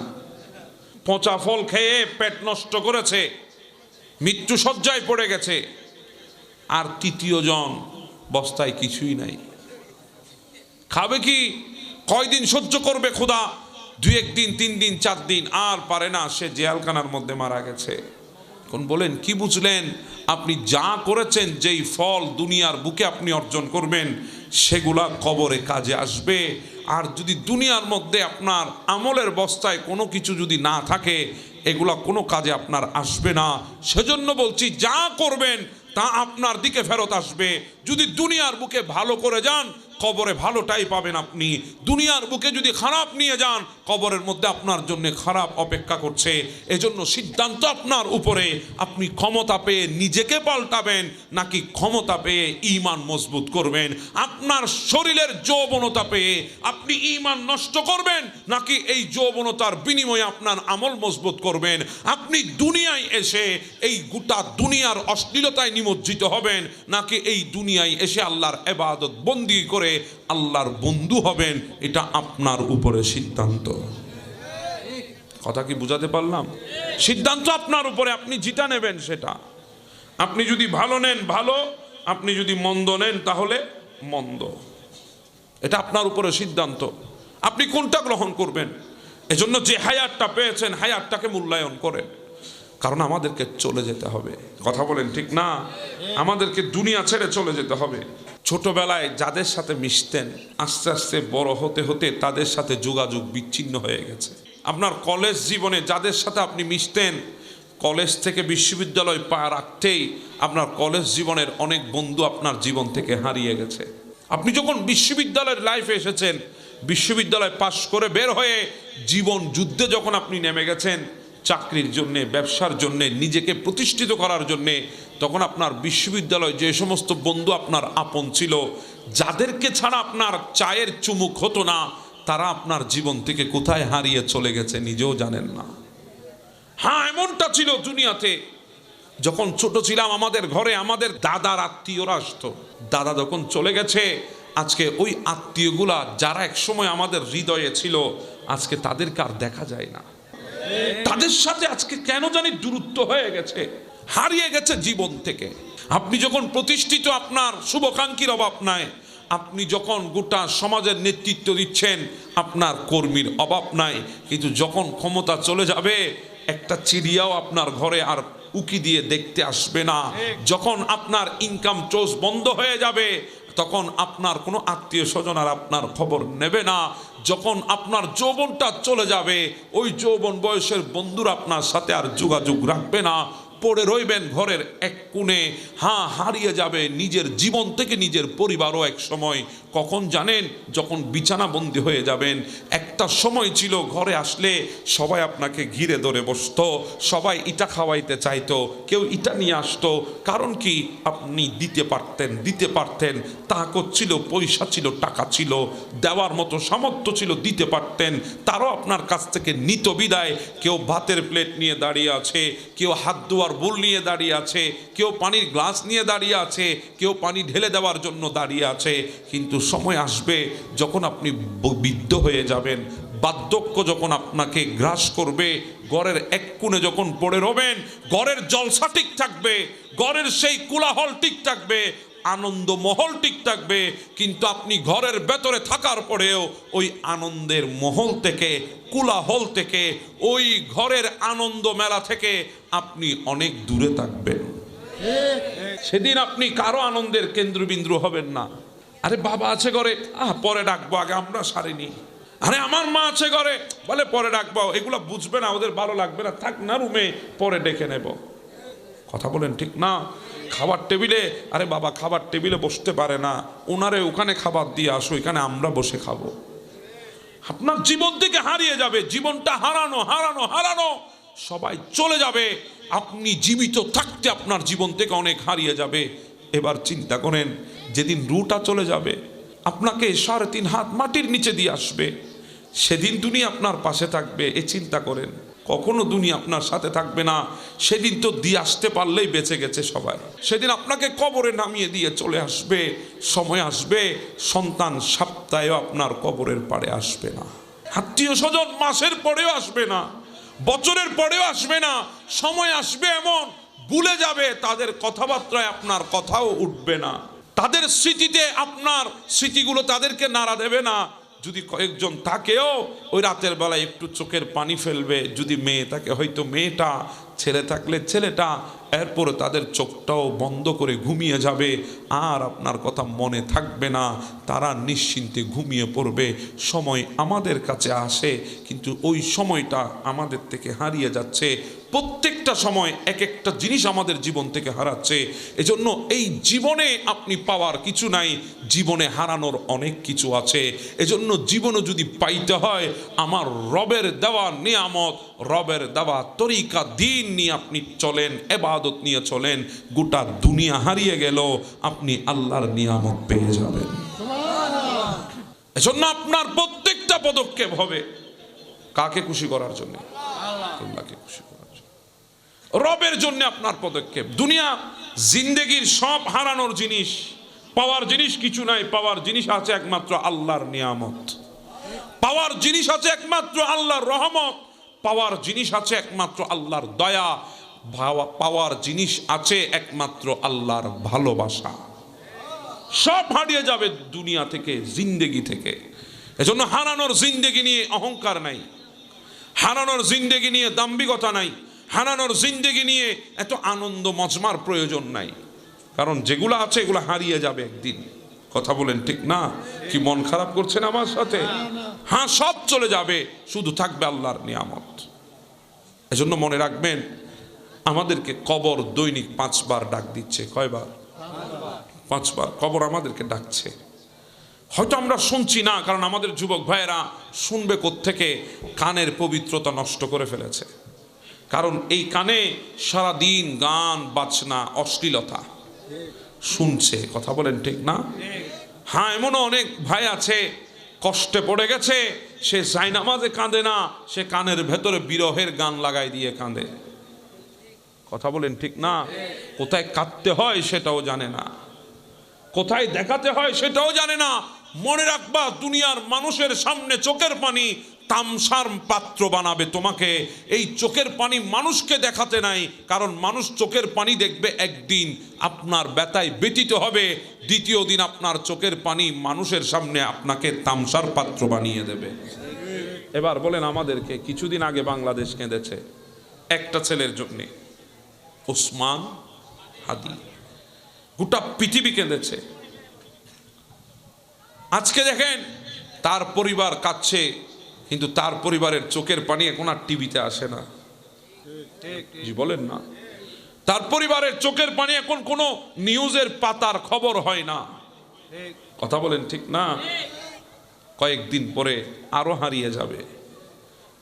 পচা ফল খেয়ে পেট নষ্ট করেছে, মৃত্যু শয্যায় পড়ে গেছে। আর তৃতীয় জন বস্তায় কিছুই নাই, খাবে কি? কয়দিন সহ্য করবে ক্ষুধা? 2-1 দিন, 3 দিন, 4 দিন, আর পারে না, সে জেলখানার মধ্যে মারা গেছে। এখন বলেন কি বুঝলেন? আপনি যা করেছেন, যেই ফল দুনিয়ার বুকে আপনি অর্জন করবেন, সেগুলা কবরে কাজে আসবে। আর যদি দুনিয়ার মধ্যে আপনার আমলের বস্তায় কোনো কিছু যদি না থাকে, এগুলা কোনো কাজে আপনার আসবে না। সেজন্য বলছি, যা করবেন তা আপনার দিকে ফেরত আসবে। যদি দুনিয়ার বুকে ভালো করে যান, কবরে ভালোটাই পাবেন আপনি। দুনিয়ার বুকে যদি খারাপ নিয়ে যান, কবরের মধ্যে আপনার জন্য খারাপ অপেক্ষা করছে। এজন্য সিদ্ধান্ত আপনার উপরে, আপনি ক্ষমতা পেয়ে নিজেকে পাল্টাবেন নাকি ক্ষমতা পেয়ে ঈমান মজবুত করবেন। আপনার শরীরের যৌবনতা পেয়ে আপনি ঈমান নষ্ট করবেন নাকি এই যৌবনতার বিনিময়ে আপনার আমল মজবুত করবেন। আপনি দুনিয়ায় এসে এই গোটা দুনিয়ার অশ্লীলতায় নিমজ্জিত হবেন নাকি এই দুনিয়ায় এসে আল্লাহর ইবাদত বন্দি করে আল্লাহর বন্ধু হবেন। এটা আপনার উপরে সিদ্ধান্ত। কথা কি বুঝাতে পারলাম? সিদ্ধান্ত আপনার উপরে, আপনি যেটা নেবেন সেটা। আপনি যদি ভালো নেন ভালো, আপনি যদি মন্দ নেন তাহলে মন্দ। এটা আপনার উপরে সিদ্ধান্ত, আপনি কোনটা গ্রহণ করবেন। এজন্য যে হায়াতটা পেয়েছেন হায়াতটাকে মূল্যায়ন করেন, কারণ আমাদেরকে চলে যেতে হবে। কথা বলেন ঠিক না? আমাদেরকে দুনিয়া ছেড়ে চলে যেতে হবে। ছোটবেলায় যাদের সাথে মিশতেন, আস্তে আস্তে বড় হতে হতে তাদের সাথে যোগাযোগ বিচ্ছিন্ন হয়ে গেছে। আপনার কলেজ জীবনে যাদের সাথে আপনি মিশতেন, কলেজ থেকে বিশ্ববিদ্যালয় পা রাখতেই আপনার কলেজ জীবনের অনেক বন্ধু আপনার জীবন থেকে হারিয়ে গেছে। আপনি যখন বিশ্ববিদ্যালয়ের লাইফে এসেছেন, বিশ্ববিদ্যালয় পাশ করে বের হয়ে জীবন যুদ্ধে যখন আপনি নেমে গেছেন, চাকরির জন্যে, ব্যবসার জন্যে, নিজেকে প্রতিষ্ঠিত করার জন্যে, তখন আপনার বিশ্ববিদ্যালয় যে সমস্ত বন্ধু আপনার আপন ছিল, যাদেরকে ছাড়া আপনার চায়ের চুমুক হতো না, তারা আপনার জীবন থেকে কোথায় হারিয়ে চলে গেছে নিজেও জানেন না। হ্যাঁ, এমনটা ছিল দুনিয়াতে। যখন ছোট ছিলাম আমাদের ঘরে আমাদের দাদার আত্মীয়রা আসতো। দাদা যখন চলে গেছে, আজকে ওই আত্মীয়গুলা যারা একসময় আমাদের হৃদয়ে ছিল, আজকে তাদেরকে আর দেখা যায় না। তাদের সাথে আজকে কেন জানি দূরত্ব হয়ে গেছে, হারিয়ে গেছে জীবন থেকে। আপনি যখন প্রতিষ্ঠিত, আপনার শুভাকাঙ্ক্ষীর অভাব নাই। আপনি যখন গোটা সমাজের নেতৃত্ব দিচ্ছেন, আপনার কর্মীর অভাব নাই। কিন্তু যখন ক্ষমতা চলে যাবে, একটা চিড়িয়াও আপনার ঘরে আর উকি দিয়ে দেখতে আসবে না। যখন আপনার ইনকাম সোর্স বন্ধ হয়ে যাবে, তখন আপনার কোনো আত্মীয় স্বজন আর আপনার খবর নেবে না। যখন আপনার যৌবনটা চলে যাবে, ওই যৌবন বয়সের বন্ধুরা আপনার সাথে আর যোগাযোগ রাখবে না। পড়ে রইবেন ঘরের এক কোণে। হ্যাঁ, হারিয়ে যাবে নিজের জীবন থেকে নিজের পরিবারও এক সময়। কখন জানেন? যখন বিছানাবন্দি হয়ে যাবেন। একটা সময় ছিল ঘরে আসলে সবাই আপনাকে ঘিরে ধরে বসতো, সবাই ইটা খাওয়াইতে চাইতো, কেউ ইটা নিয়ে আসতো। কারণ কি? আপনি দিতে পারতেন, তাকত ছিল, পয়সা ছিল, টাকা ছিল, দেওয়ার মতো সামর্থ্য ছিল, দিতে পারতেন। তারাও আপনার কাছ থেকে নিত বিদায়। কেউ ভাতের প্লেট নিয়ে দাঁড়িয়ে আছে, কেউ হাত ধোয়ার বোল নিয়ে দাঁড়িয়ে আছে, কেউ পানির গ্লাস নিয়ে দাঁড়িয়ে আছে, কেউ পানি ঢেলে দেওয়ার জন্য দাঁড়িয়ে আছে। কিন্তু সময় আসবে যখন আপনি বৃদ্ধ হয়ে যাবেন, বার্ধক্য যখন আপনাকে গ্রাস করবে, ঘরের এক কোণে যখন পড়ে রবেন, ঘরের জলসা ঠিক থাকবে, ঘরের সেই কোলাহল ঠিক থাকবে, আনন্দ মহল ঠিক থাকবে, কিন্তু আপনি ঘরের ভেতরে থাকার পরেও ওই আনন্দের মহল থেকে, কোলাহল থেকে, ওই ঘরের আনন্দ মেলা থেকে আপনি অনেক দূরে থাকবেন। সেদিন আপনি কারো আনন্দের কেন্দ্রবিন্দু হবেন না। আরে বাবা আছে ঘরে, পরে ডাকবো, আগে আমরা সারিনি। আরে আমার মা আছে ঘরে, বলে পরে ডাকবো, এগুলো বুঝবে না, ওদের ভালো লাগবে না, থাক না রুমে, পরে ডেকে নেব। কথা বলেন ঠিক না? খাবার টেবিলে, আরে বাবা খাবার টেবিলে বসতে পারে না, ওনারে ওখানে খাবার দিয়ে আসো, এখানে আমরা বসে খাবো। আপনার জীবন থেকে হারিয়ে যাবে, জীবনটা হারানো হারানো হারানো, সবাই চলে যাবে। আপনি জীবিত থাকতে আপনার জীবন থেকে অনেক হারিয়ে যাবে। এবার চিন্তা করেন, যেদিন রুটা চলে যাবে, আপনাকে 3.5 হাত মাটির নিচে দিয়ে আসবে, সেদিন দুনিয়া আপনার পাশে থাকবে। এ চিন্তা করেন, কখনো দুনিয়া আপনার সাথে থাকবে না। সেদিন তো দিয়ে আসতে পারলেই বেঁচে গেছে সবাই। সেদিন আপনাকে কবরে নামিয়ে দিয়ে চলে আসবে। সময় আসবে, সন্তান সপ্তাহেও আপনার কবরের পাড়ে আসবে না, আত্মীয় স্বজন মাসের পরেও আসবে না, বছরের পরেও আসবে না। সময় আসবে এমন, ভুলে যাবে, তাদের কথাবার্তায় আপনার কথাও উঠবে না, তাদের স্মৃতিতে আপনার স্মৃতিগুলো তাদেরকে নাড়া দেবে না। যদি কয়েকজন থাকেও, ওই রাতের বেলায় একটু চোখের পানি ফেলবে। যদি মেয়ে থাকে, হয়তো মেয়েটা ছেলে থাকলে ছেলেটা, এরপরে তাদের চোখটাও বন্ধ করে ঘুমিয়ে যাবে, আর আপনার কথা মনে থাকবে না, তারা নিশ্চিন্তে ঘুমিয়ে পড়বে। সময় আমাদের কাছে আসে, কিন্তু ওই সময়টা আমাদের থেকে হারিয়ে যাচ্ছে। প্রত্যেকটা সময় এক একটা জিনিস আমাদের জীবন থেকে হারাচ্ছে। এজন্য এই জীবনে আপনি পাওয়ার কিছু নাই, জীবনে হারানোর অনেক কিছু আছে। এজন্য জীবনে যদি পাইতে হয়, আমার রবের দেওয়া নিয়ামত, রবের দেওয়া তরিকা দিন নিয়ে আপনি চলেন, ইবাদত নিয়ে চলেন, গোটা দুনিয়া হারিয়ে গেল, আপনি আল্লাহর নিয়ামত পেয়ে যাবেন। এজন্য আপনার প্রত্যেকটা পদক্ষেপ হবে কাকে খুশি করার জন্য? আল্লাহকে খুশি করার জন্য, রবের জন্য আপনার পদক্ষেপ। দুনিয়া জিন্দেগির সব হারানোর জিনিস, পাওয়ার জিনিস কিছু নাই। পাওয়ার জিনিস আছে একমাত্র আল্লাহর নিয়ামত, পাওয়ার জিনিস আছে একমাত্র আল্লাহর রহমত, পাওয়ার জিনিস আছে একমাত্র আল্লাহর দয়া, পাওয়ার জিনিস আছে একমাত্র আল্লাহর ভালোবাসা। সব হারিয়ে যাবে দুনিয়া থেকে, জিন্দেগি থেকে। এজন্য হারানোর জিন্দেগি নিয়ে অহংকার নাই, হারানোর জিন্দেগি নিয়ে দাম্ভিকতা নাই, হারানোর জিন্দেগি নিয়ে এত আনন্দ মজমার প্রয়োজন নাই। কারণ যেগুলো আছে এগুলো হারিয়ে যাবে একদিন। কথা বলেন ঠিক না? কি মন খারাপ করছেন আমার সাথে? হ্যাঁ, সব চলে যাবে, শুধু থাকবে আল্লাহর নিয়ামত। এজন্য মনে রাখবেন, আমাদেরকে কবর দৈনিক 5 বার ডাক দিচ্ছে। কয়বার? 5 বার কবর আমাদেরকে ডাকছে। হয়তো আমরা শুনছি না, কারণ আমাদের যুবক ভাইয়েরা শুনবে কোত্থেকে? কানের পবিত্রতা নষ্ট করে ফেলেছে। কারণ এই কানে সারাদিন গান বাজনা অশ্লীলতা শুনছে। কথা বলেন ঠিক না? হ্যাঁ, এমনও অনেক ভাই আছে কষ্টে পড়ে গেছে, সে জায়নামাজে কাঁদে না, সে কানের ভেতরে বিরহের গান লাগাই দিয়ে কাঁদে। কথা বলেন ঠিক না? কোথায় কাঁদতে হয় সেটাও জানে না, কোথায় দেখাতে হয় সেটাও জানে না। মনে রাখবা, দুনিয়ার মানুষের সামনে চোখের পানি তামসার পাত্র বানাবে তোমাকে। এই চোখের পানি মানুষকে দেখাতে নাই, কারণ মানুষ চোখের পানি দেখবে একদিন, আপনার ব্যথায় ব্যতীত হবে। দ্বিতীয় দিন আপনার চোখের পানি মানুষের সামনে আপনাকে তামসার পাত্র বানিয়ে দেবে। এবার বলেন, আমাদেরকে কিছুদিন আগে বাংলাদেশ কেঁদেছে একটা ছেলের জন্যে, ওসমান হাদি। গোটা পৃথিবী কেঁদেছে। আজকে দেখেন তার পরিবার কাঁদছে, কিন্তু তার পরিবারের চোখের পানি এখন আর টিভিতে আসে না। জি বলেন না? তার পরিবারের চোখের পানি এখন কোনো নিউজের পাতার খবর হয় না। কথা বলেন ঠিক না? কয়েকদিন পরে আরো হারিয়ে যাবে।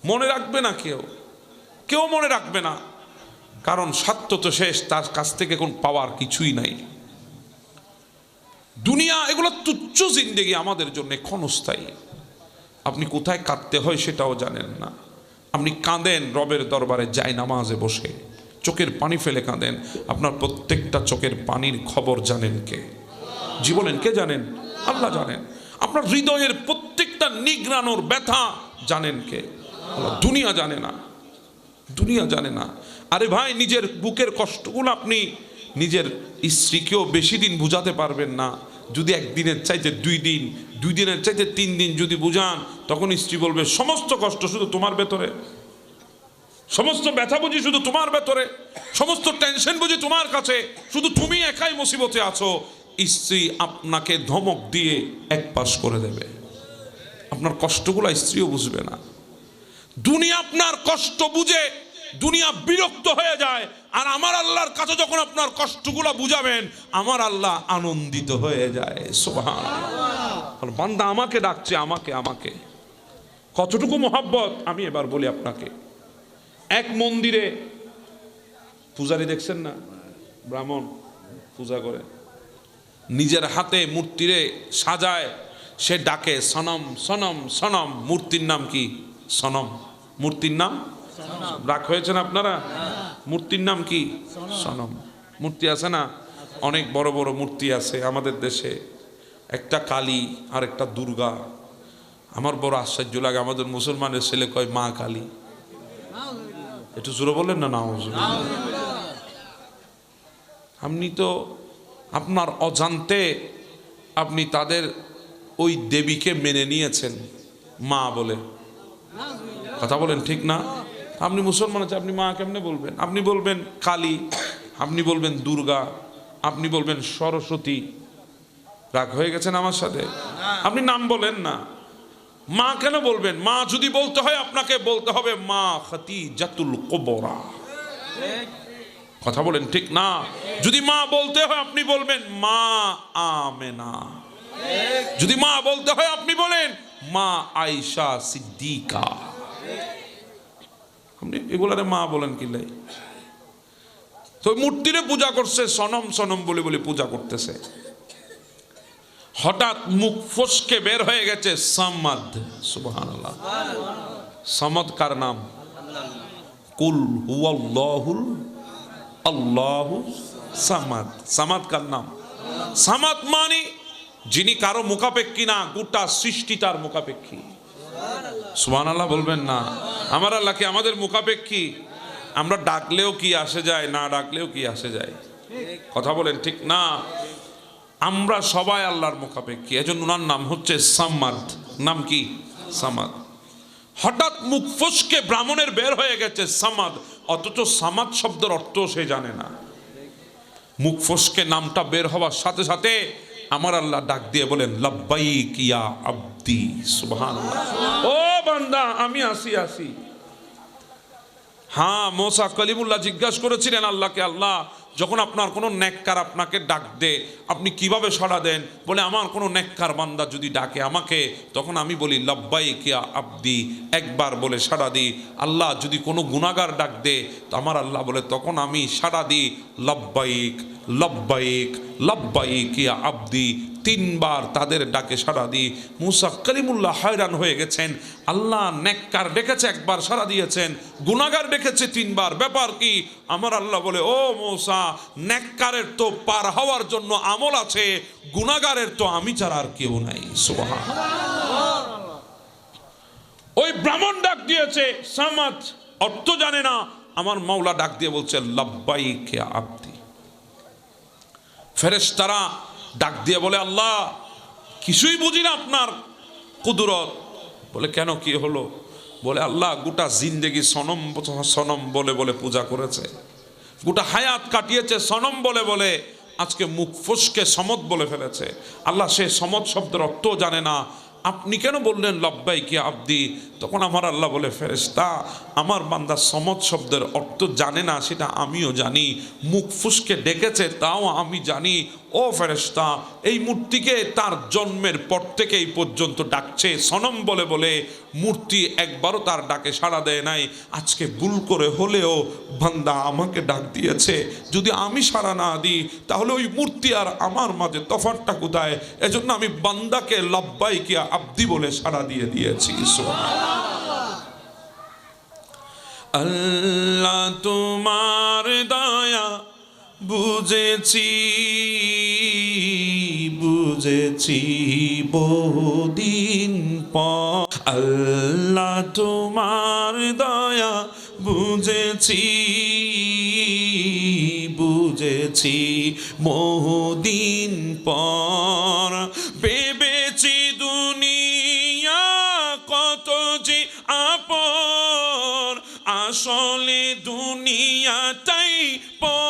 মনে রাখবে না কেউ, কেউ মনে রাখবে না, কারণ সত্য তো শেষ, তার কাছ থেকে কোন পাওয়ার কিছুই নাই। দুনিয়া এগুলো তুচ্ছ জিন্দেগি আমাদের জন্য, ক্ষণস্থায়ী। আপনি কোথায় কাঁদতে হয় সেটাও জানেন না। আপনি কাঁদেন রবের দরবারে জায়নামাজে বসে, চোখের পানি ফেলে কাঁদেন। আপনার প্রত্যেকটা চোখের পানির খবর জানেন কে? জি বলেন, কে জানেন? আল্লাহ জানেন। আপনার হৃদয়ের প্রত্যেকটা নিগড়ানোর ব্যথা জানেন কে? আল্লাহ। দুনিয়া জানে না, দুনিয়া জানে না। আরে ভাই, নিজের বুকের কষ্টগুলো আপনি নিজের স্ত্রীকেও বেশি দিন বুঝাতে পারবেন না। যদি একদিনের চাইতে 2 দিন, 2 দিনের চাইতে 3 দিন যদি বুঝান, তখন স্ত্রী বলবে সমস্ত কষ্ট শুধু তোমার ভেতরে, সমস্ত ব্যথা বুঝি শুধু তোমার ভেতরে, সমস্ত টেনশন বুঝি তোমার কাছে, শুধু তুমি একাই মুসিবতে আছো। স্ত্রী আপনাকে ধমক দিয়ে একপাশ করে দেবে। আপনার কষ্টগুলো স্ত্রীও বুঝবে না। দুনিয়া আপনার কষ্ট বুঝে দুনিয়া বিরক্ত হয়ে যায়, আর আমার আল্লাহর কাছে যখন আপনার কষ্টগুলো বুঝাবেন, আমার আল্লাহ আনন্দিত হয়ে যায়। সুবহানাল্লাহ। বান্দা আমাকে ডাকছে, আমাকে আমাকে কতটুকু মোহাব্বত আমি এবার বলি আপনাকে। এক মন্দিরে পূজারি দেখছেন না, ব্রাহ্মণ পূজা করে, নিজের হাতে মূর্তিরে সাজায়, সে ডাকে সনম সনম সনম। মূর্তির নাম কি? সনম। মূর্তির নাম রাগ হয়েছেন আপনারা? মূর্তির নাম কি? সনম। মূর্তি আছে না, অনেক বড় বড় মূর্তি আছে আমাদের দেশে। একটা কালী আর একটা দুর্গা। আমার বড় আশ্চর্য লাগে, আমাদের মুসলমানের ছেলে কয় মা কালী। একটু জোরে বলেন না। আপনি তো আপনার অজান্তে আপনি তাদের ওই দেবীকে মেনে নিয়েছেন মা বলে। কথা বলেন ঠিক না? আপনি মুসলমান আছে, আপনি মা কেমনে বলবেন? আপনি বলবেন কালী, আপনি বলবেন দুর্গা, আপনি বলবেন সরস্বতী। রাগ হয়ে গেছেন আমার সাথে? আপনি নাম বলেন না। মা কেন বলবেন? মা যদি বলতে হয় আপনাকে বলতে হবে মা খাদিজাতুল কুবরা। কথা বলেন ঠিক না? যদি মা বলতে হয় আপনি বলবেন মা আমেনা। যদি মা বলতে হয় আপনি বলেন মা আয়েশা সিদ্দিকা। আপনি এগুলারে মা বলেন কি লাই? তো মূর্তিরে পূজা করছে, সনম সনম বলে বলে পূজা করতেছে। হঠাৎ মুখ ফসকে বের হয়ে গেছে সামাদ। সুবহানাল্লাহ। সামাদ কার নাম? কুল হুয়াল্লাহুল আল্লাহু সামাদ। সামাদ কার নাম? সামাদ মানে যিনি কারো মুখাপেক্ষী না, গোটা সৃষ্টি তার মুখাপেক্ষী। সুবহানাল্লাহ বলবেন না? আমার আল্লাহ কি আমাদের মুখাপেক্ষী? আমরা ডাকলেও কি আসে যায়, না ডাকলেও কি আসে যায়? কথা বলেন ঠিক না? আমরা সবাই আল্লাহর মুখাপেক্ষী, এজন্য ওনার নাম হচ্ছে সামাদ। নাম কি? সামাদ। হঠাৎ মুখ ফসকে ব্রাহ্মণের বের হয়ে গেছে সামাদ, অথচ সামাদ শব্দের অর্থ সে জানে না। মুখ ফসকে নামটা বের হওয়ার সাথে সাথে আমার আল্লাহ ডাক দিয়ে বলেন লাব্বাইক ইয়া আব্দি। সুবহানাল্লাহ। ও বান্দা আমি আসি। হ্যাঁ, মুসা কলিমুল্লাহ জিজ্ঞাসা করেছিলেন আল্লাহকে, আল্লাহ যখন আপনার কোনো নেককার আপনাকে ডাক দে আপনি কিভাবে সাড়া দেন? বলে আমার কোনো নেককার বান্দা যদি ডাকে আমাকে, তখন আমি বলি লাব্বাইক ইয়া আব্দি, একবার বলে সাড়া দিই। আল্লাহ যদি কোনো গুনাহগার ডাক দে তো আমার আল্লাহ বলে তখন আমি সাড়া দিই লাব্বাইক লাব্বাইক লাব্বাইক ইয়া আব্দি, তিনবার তাদের ডাকে সাড়া দিই। মুসা কলিমুল্লাহ হয়রান হয়ে গেছেন। আল্লাহ নেককার ডেকেছে একবার সাড়া দিয়েছেন, গুনাহগার ডেকেছে তিনবার, ব্যাপার কি? আমার আল্লাহ বলে ও মুসা, নেককারের তো পার হওয়ার জন্য আমল আছে, গুনাহগারের তো আমি ছাড়া আর কেউ নাই। সুবহানাল্লাহ। ওই ব্রাহ্মণ ডাক দিয়েছে সামাদ, অর্থ জানে না। আমার মাওলা ডাক দিয়ে বলছে লাব্বাইক ইয়া আব্দি। ফেরেশতারা ডাক দিয়ে বলে আল্লাহ কিছুই বুঝি না আপনার কুদরত। বলে কেন, কি হলো? বলে আল্লাহ গোটা জিন্দেগি সনম সনম বলে বলে পূজা করেছে, গোটা হায়াত কাটিয়েছে সনম বলে বলে, আজকে মুখ ফসকে সমদ বলে ফেলেছে। আল্লাহ সে সমদ শব্দের অর্থ জানে না, আপনি কেন বললেন লাব্বাইক ইয়া আব্দি? তখন আমার আল্লাহ বলে ফেরেশতা আমার বান্দা সমদ শব্দের অর্থ জানে না সেটা আমিও জানি, মুখ ফুসকে ডেকেছে তাও আমি জানি। ও ফেরেশতা, এই মূর্তিকে তার জন্মের পর থেকে এই পর্যন্ত ডাকছে সনম বলে বলে, মূর্তি একবারও তার ডাকে সাড়া দেয় নাই। আজকে ভুল করে হলেও বান্দা আমাকে ডাক দিয়েছে, যদি আমি সাড়া না দিই তাহলে ওই মূর্তি আর আমার মাঝে তফাৎটা কোথায়? এজন্য আমি বান্দাকে লাব্বাইক ইয়া আব্দি বলে সাড়া দিয়ে দিয়েছি। আল্লাহ তোমার দয়া বুঝেছি বুঝেছি বহুদিন পর। আল্লাহ তোমার দয়া বুঝেছি বুঝেছি বহুদিন পর। ভেবেছি দুনিয়া কত যে আপন, আসলে দুনিয়াটাই পর।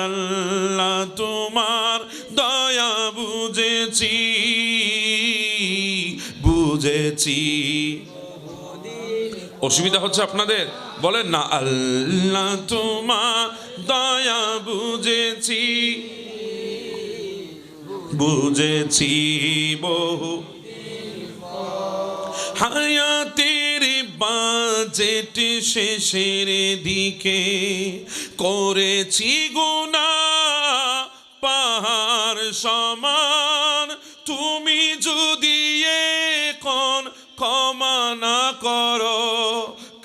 আল্লাহ তোমার দয়া বুঝেছি বুঝেছি। অসুবিধা হচ্ছে আপনাদের? বলেন না আল্লাহ তোমার দয়া বুঝেছি বুঝেছি বহু। হায়াতের বাজেট শেষের দিকে করেছি গুনাহ পাহাড় সমান, তুমি যদি এখন ক্ষমা না করো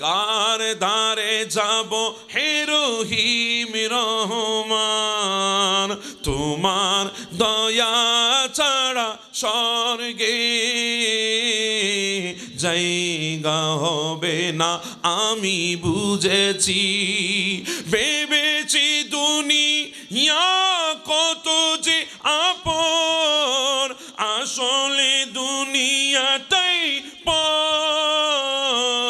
কার দ্বারে যাব হে রহিম রহমান। তোমার দয়া ছাড়া স্বর্গে জায়গা হবে না আমি বুঝেছি। ভেবেছি দুনিয়া কত যে আপন, আসলে দুনিয়াটাই পর।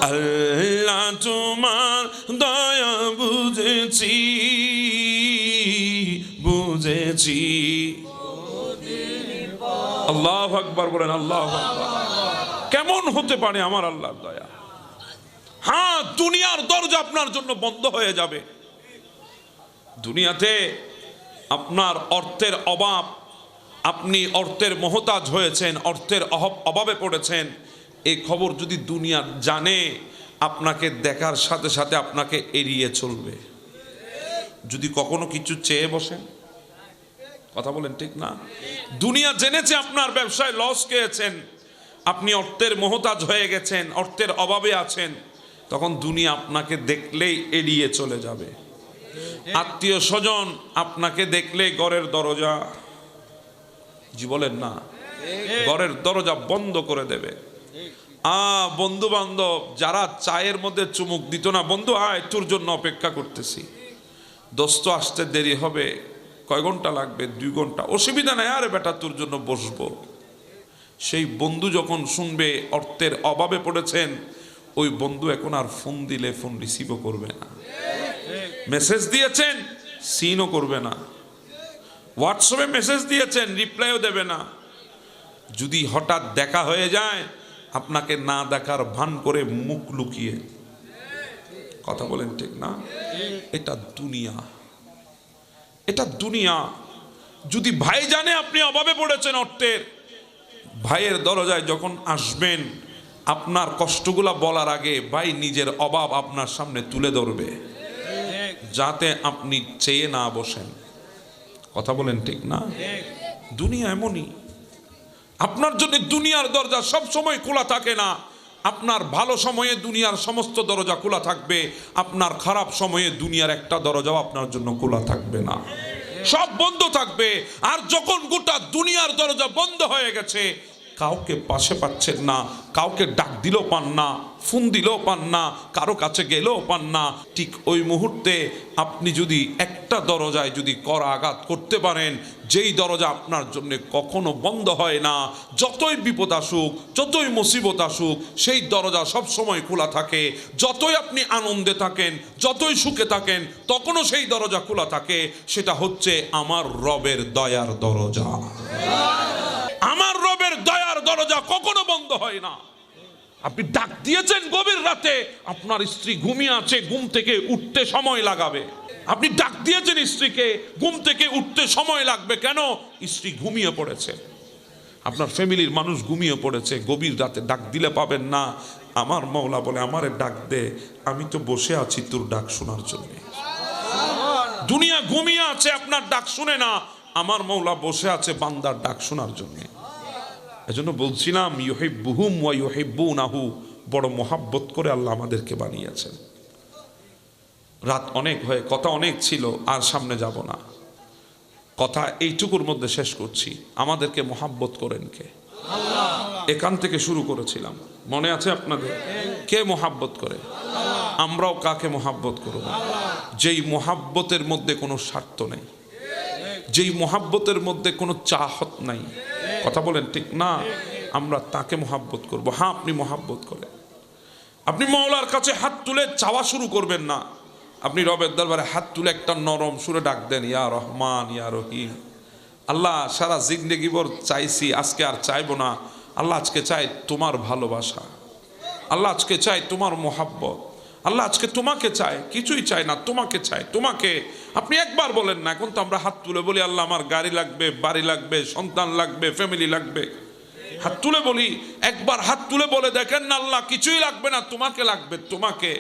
আল্লাহ তোমার দয়া বুঝেছি বুঝেছি। আল্লাহু আকবার বলেন, আল্লাহু আকবার। কেমন হতে পারে আমার আল্লাহর দয়া? হ্যাঁ, দুনিয়ার দরজা আপনার জন্য বন্ধ হয়ে যাবে। দুনিয়াতে আপনার অর্থের অভাব, আপনি অর্থের মহতাজ হয়েছেন, অর্থের অভাবে পড়েছেন, এই খবর যদি দুনিয়া জানে, আপনাকে দেখার সাথে সাথে আপনাকে এড়িয়ে চলবে। যদি কখনো কিছু চেয়ে বসেন, কথা বলেন ঠিক না? দুনিয়া জেনেছে আপনার ব্যবসায় লস খেয়েছেন, আপনি অর্থের মহতাজ হয়ে গেছেন, অর্থের অভাবে আছেন, তখন দুনিয়া আপনাকে দেখলেই এড়িয়ে চলে যাবে। আত্মীয় স্বজন আপনাকে দেখলে ঘরের দরজা, জি বলেন না, ঘরের দরজা বন্ধ করে দেবে। বন্ধু বান্ধব যারা চায়ের মধ্যে চুমুক দিত না, বন্ধু আয় তোর জন্য অপেক্ষা করতেছি, দোস্ত আসতে দেরি হবে, কয় ঘন্টা লাগবে, 2 ঘন্টা, অসুবিধা নাই, আরে বেটা তোর জন্য বসবো। সেই বন্ধু যখন শুনবে অর্থের অভাবে পড়েছেন, ওই বন্ধু এখন আর ফোন দিলে ফোন রিসিভও করবে না, মেসেজ দিয়েছেন সিনও করবে না, হোয়াটসঅ্যাপে মেসেজ দিয়েছেন রিপ্লাইও দেবে না। যদি হঠাৎ দেখা হয়ে যায়, আপনাকে না দেখার ভান করে মুখ লুকিয়ে, কথা বলেন ঠিক না? এটা দুনিয়া, এটা দুনিয়া। যদি ভাই জানে আপনি অভাবে পড়েছেন অর্থের, ভাইয়ের দরজায় যখন আসবেন, আপনার কষ্টগুলা বলার আগে ভাই নিজের অভাব আপনার সামনে তুলে ধরবে, যাতে আপনি চেয়ে না বসেন, কথা বলেন ঠিক না? দুনিয়া এমনই, আপনার জন্য দুনিয়ার দরজা সব সময় খোলা থাকে না। আপনার ভালো সময়ে দুনিয়ার সমস্ত দরজা খোলা থাকবে, আপনার খারাপ সময়ে দুনিয়ার একটা দরজাও আপনার জন্য খোলা থাকবে না, সব বন্ধ থাকবে। আর যখন গোটা দুনিয়ার দরজা বন্ধ হয়ে গেছে, কাউকে পাশে পাচ্ছেন না, কাউকে ডাক দিলেও পান না, ফোন দিলেও পান না, কারো কাছে গেলেও পান না, ঠিক ওই মুহূর্তে আপনি যদি একটা দরজায় যদি কর আঘাত করতে পারেন, যেই দরজা আপনার জন্য কখনো বন্ধ হয় না, যতই বিপদ আসুক, যতই মুসিবত আসুক, সেই দরজা সব সময় খোলা থাকে। যতই আপনি আনন্দে থাকেন, যতই সুখে থাকেন, তখনও সেই দরজা খোলা থাকে। সেটা হচ্ছে আমার রবের দয়ার দরজা। আমার রবের দয়ার দরজা কখনো বন্ধ হয় না। আপনি ডাক দিয়েছেন গভীর রাতে, আপনার স্ত্রী ঘুমিয়ে আছে, ঘুম থেকে উঠতে সময় লাগাবে। আপনি ডাক দিয়েছেন স্ত্রীকে, ঘুম থেকে উঠতে সময় লাগবে, কেন? স্ত্রী ঘুমিয়ে পড়েছে, আপনার ফ্যামিলির মানুষ ঘুমিয়ে পড়েছে, গভীর রাতে ডাক দিলে পাবেন না। আমার মওলা বলে, আমারে ডাক দে, আমি তো বসে আছি তোর ডাক শোনার জন্য। দুনিয়া ঘুমিয়ে আছে, আপনার ডাক শুনে না, আমার মওলা বসে আছে বান্দার ডাক শোনার জন্য। এজন্য বলছিলাম, ইউহিব্বুহুম ওয়া ইউহিব্বুনাহু, বড় মোহাব্বত করে আল্লাহ আমাদেরকে বানিয়েছেন। রাত অনেক হয়ে, কথা অনেক ছিল, আর সামনে যাব না, কথা এইটুকুর মধ্যে শেষ করছি। আমাদেরকে মোহাব্বত করেন কে? আল্লাহ। এখান থেকে শুরু করেছিলাম, মনে আছে আপনাদের? কে মোহাব্বত করে? আমরাও কাকে মোহাব্বত করব? যেই মোহাব্বতের মধ্যে কোনো স্বার্থ নেই, যেই মোহাব্বতের মধ্যে কোনো চাহত নাই, কথা বলেন ঠিক না? আমরা তাকে মোহাব্বত করব। হ্যাঁ, আপনি মোহাব্বত করেন, আপনি মওলার কাছে হাত তুলে চাওয়া শুরু করবেন না। আপনি রবের দরবারে হাত তুলে একটা নরম সুরে ডাক দেন, ইয়া রহমান ইয়া রহিম। আল্লাহ, সারা জিন্দেগি ভর চাইছি, আজকে আর চাইবো না। আল্লাহ, আজকে চাই তোমার ভালোবাসা। আল্লাহ, আজকে চাই তোমার মোহাব্বত। আল্লাহ, আজকে তোমাকে চাই, কিছুই চাই না, তোমাকে চাই, তোমাকে। আপনি একবার বলেন না, এখন তো আমরা হাত তুলে বলি, আল্লাহ আমার গাড়ি লাগবে, বাড়ি লাগবে, সন্তান লাগবে, ফ্যামিলি লাগবে, হাত তুলে বলি। একবার হাত তুলে বলে দেখেন না, আল্লাহ কিছুই লাগবে না, তোমাকে লাগবে, তোমাকে।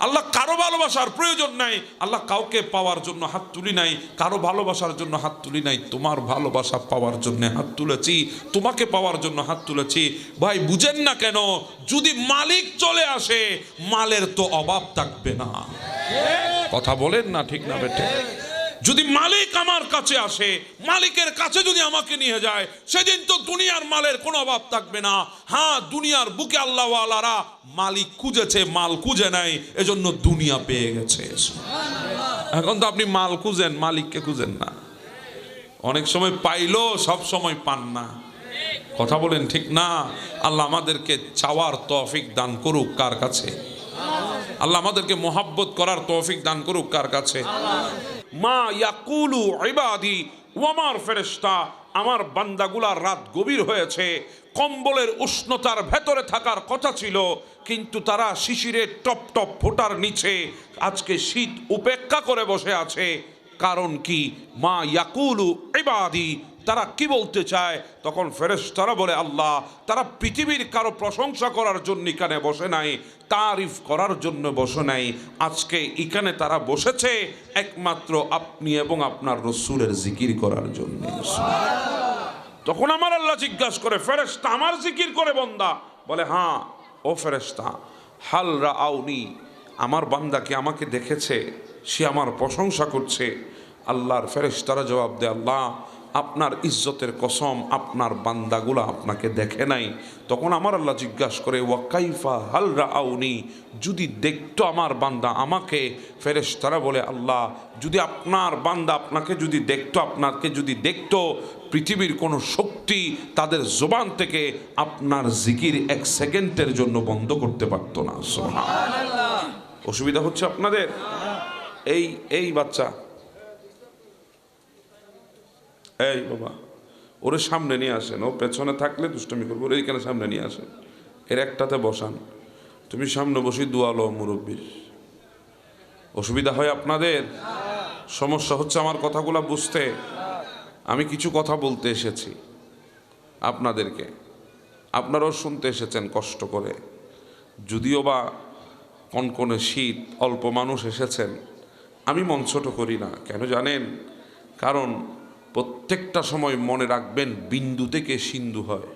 আল্লাহ কারো ভালোবাসার প্রয়োজন নাই, আল্লাহ কাউকে পাওয়ার জন্য হাত তুলি নাই, কারো ভালোবাসার জন্য হাত তুলি নাই, তোমার ভালোবাসা পাওয়ার জন্য হাত তুলেছি, তোমাকে পাওয়ার জন্য হাত তুলেছি। ভাই বুঝেন না কেন? যদি মালিক চলে আসে, মালের তো অভাব থাকবে না, কথা বলেন না ঠিক না বেটে? যদি মালিক আমার কাছে আসে, মালিকের কাছে যদি আমাকে নিয়ে যায়, সেদিন তো দুনিয়ার মালের কোনো অভাব থাকবে না। হ্যাঁ, দুনিয়ার বুকে আল্লাহওয়ালারা মালিক খুঁজেছে, মাল খুঁজে নাই, এজন্য দুনিয়া পেয়ে গেছে। এখন তো আপনি মাল খুঁজেন, মালিককে খুঁজেন না। অনেক সময় পাইলো, সব সময় পান না। কথা বলেন ঠিক না? আল্লাহ আমাদেরকে চাওয়ার তৌফিক দান করুক কার কাছে? আল্লাহ আমাদেরকে মোহাব্বত করার তৌফিক দান করুক কার কাছে? মা ইয়াকুলু ইবাদি ওয়ামার ফেরেশতা, আমার বান্দাগুলার রাত গভীর হয়েছে, কম্বলের উষ্ণতার ভেতরে থাকার কথা ছিল, কিন্তু তারা শিশিরে টপ টপ ফোটার নিচে আজকে শীত উপেক্ষা করে বসে আছে। কারণ কি? মা ইয়াকুলু ইবাদি, তারা কি বলতে চায়? তখন ফেরেশতারা বলে, আল্লাহ তারা পৃথিবীর কারো প্রশংসা করার জন্য এখানে বসে নাই, তারিফ করার জন্য বসে নাই। আজকে এখানে তারা বসেছে একমাত্র আপনি এবং আপনার রসূলের জিকির করার জন্য। তখন আমার আল্লাহ জিজ্ঞাসা করে, ফেরেশতা আমার জিকির করে বান্দা? বলে হ্যাঁ। ও ফেরেশতা, হাল রাআউনি, আমার বান্দা কি আমাকে দেখেছে? সে আমার প্রশংসা করছে। আল্লাহর ফেরেশতারা জবাব দেয়, আল্লাহ আপনার ইজ্জতের কসম, আপনার বান্দাগুলা আপনাকে দেখে নাই। তখন আমার আল্লাহ জিজ্ঞাসা করে, ওয়াকাইফা হাল রাআউনি, যদি দেখতো আমার বান্দা আমাকে? ফেরেশতারা বলে, আল্লাহ যদি আপনার বান্দা আপনাকে যদি দেখতো, আপনাকে যদি দেখতো, পৃথিবীর কোনো শক্তি তাদের জবান থেকে আপনার জিকির এক সেকেন্ডের জন্য বন্ধ করতে পারতো না। সুবহানাল্লাহ। অসুবিধা হচ্ছে আপনাদের? এই বাচ্চা, এই বাবা, ওরে সামনে নিয়ে আসেন। ও পেছনে থাকলে দুষ্টমি করবো, ওরে এইখানে সামনে নিয়ে আসেন, এর একটাতে বসান। তুমি সামনে বসি দোয়া লো মুরব্বীর। অসুবিধা হয় আপনাদের? সমস্যা হচ্ছে আমার কথাগুলো বুঝতে? আমি কিছু কথা বলতে এসেছি আপনাদেরকে, আপনারাও শুনতে এসেছেন কষ্ট করে। যদিও বা কনকনে শীত, অল্প মানুষ এসেছেন, আমি মন ছোট করি না। কেন জানেন? কারণ প্রত্যেকটা সময় মনে রাখবেন, বিন্দু থেকে সিন্ধু হয়।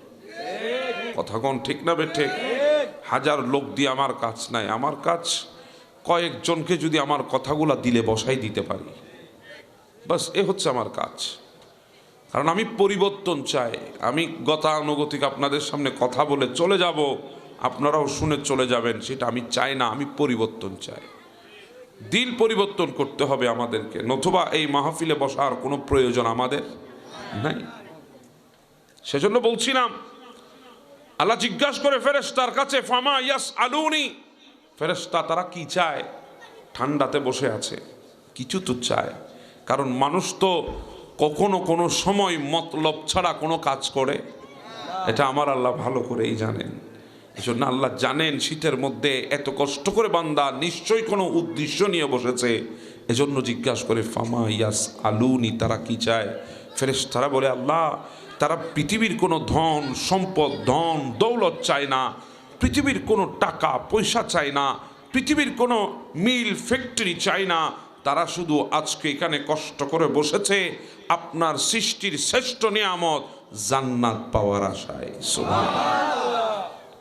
কথা কোন ঠিক না বেঠে? হাজার লোক দিয়ে আমার কাজ নাই, আমার কাজ কয়েকজনকে যদি আমার কথাগুলা দিলে বসাই দিতে পারি, বাস এ হচ্ছে আমার কাজ। কারণ আমি পরিবর্তন চাই। আমি গতানুগতিক আপনাদের সামনে কথা বলে চলে যাব, আপনারাও শুনে চলে যাবেন, সেটা আমি চাই না। আমি পরিবর্তন চাই। দিল পরিবর্তন করতে হবে আমাদেরকে, নতুবা এই মাহফিলে বসার কোনো প্রয়োজন আমাদের নাই। সেজন্য বলছিলাম, আল্লাহ জিজ্ঞাসা করে ফেরেশতার কাছে, ফামা ইয়াসআলুনি, ফেরেশতা তারা কি চায়? ঠান্ডাতে বসে আছে, কিছু তো চায়। কারণ মানুষ তো কখনো কোনো সময় মতলব ছাড়া কোনো কাজ করে, এটা আমার আল্লাহ ভালো করেই জানেন। এজন্য আল্লাহ জানেন শীতের মধ্যে এত কষ্ট করে বান্দা নিশ্চয়ই কোনো উদ্দেশ্য নিয়ে বসেছে। এজন্য জিজ্ঞাসা করে, ফামা ইয়াসআলুনি, তারা কি চায়? ফেরেশতারা বলে, আল্লাহ তারা পৃথিবীর কোনো ধন সম্পদ, ধন দৌলত চায় না, পৃথিবীর কোনো টাকা পয়সা চায় না, পৃথিবীর কোনো মিল ফ্যাক্টরি চায় না। তারা শুধু আজকে এখানে কষ্ট করে বসেছে আপনার সৃষ্টির শ্রেষ্ঠ নিয়ামত জান্নাত পাওয়ার আশায়। সুবহানাল্লাহ।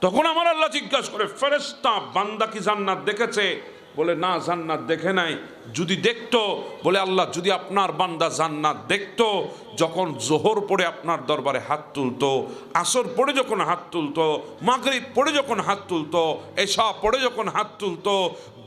তখন আমার আল্লাহ জিজ্ঞাসা করে, ফেরেশতা বান্দা কি জান্নাত দেখেছে? বলে না, জান্নাত দেখে নাই। যদি দেখতো? বলে আল্লাহ যদি আপনার বান্দা জান্নাত দেখতো, যখন জোহর পড়ে আপনার দরবারে হাত তুলতো, আসর পড়ে যখন হাত তুলতো, মাগরিব পড়ে যখন হাত তুলতো, এশা পড়ে যখন হাত তুলতো,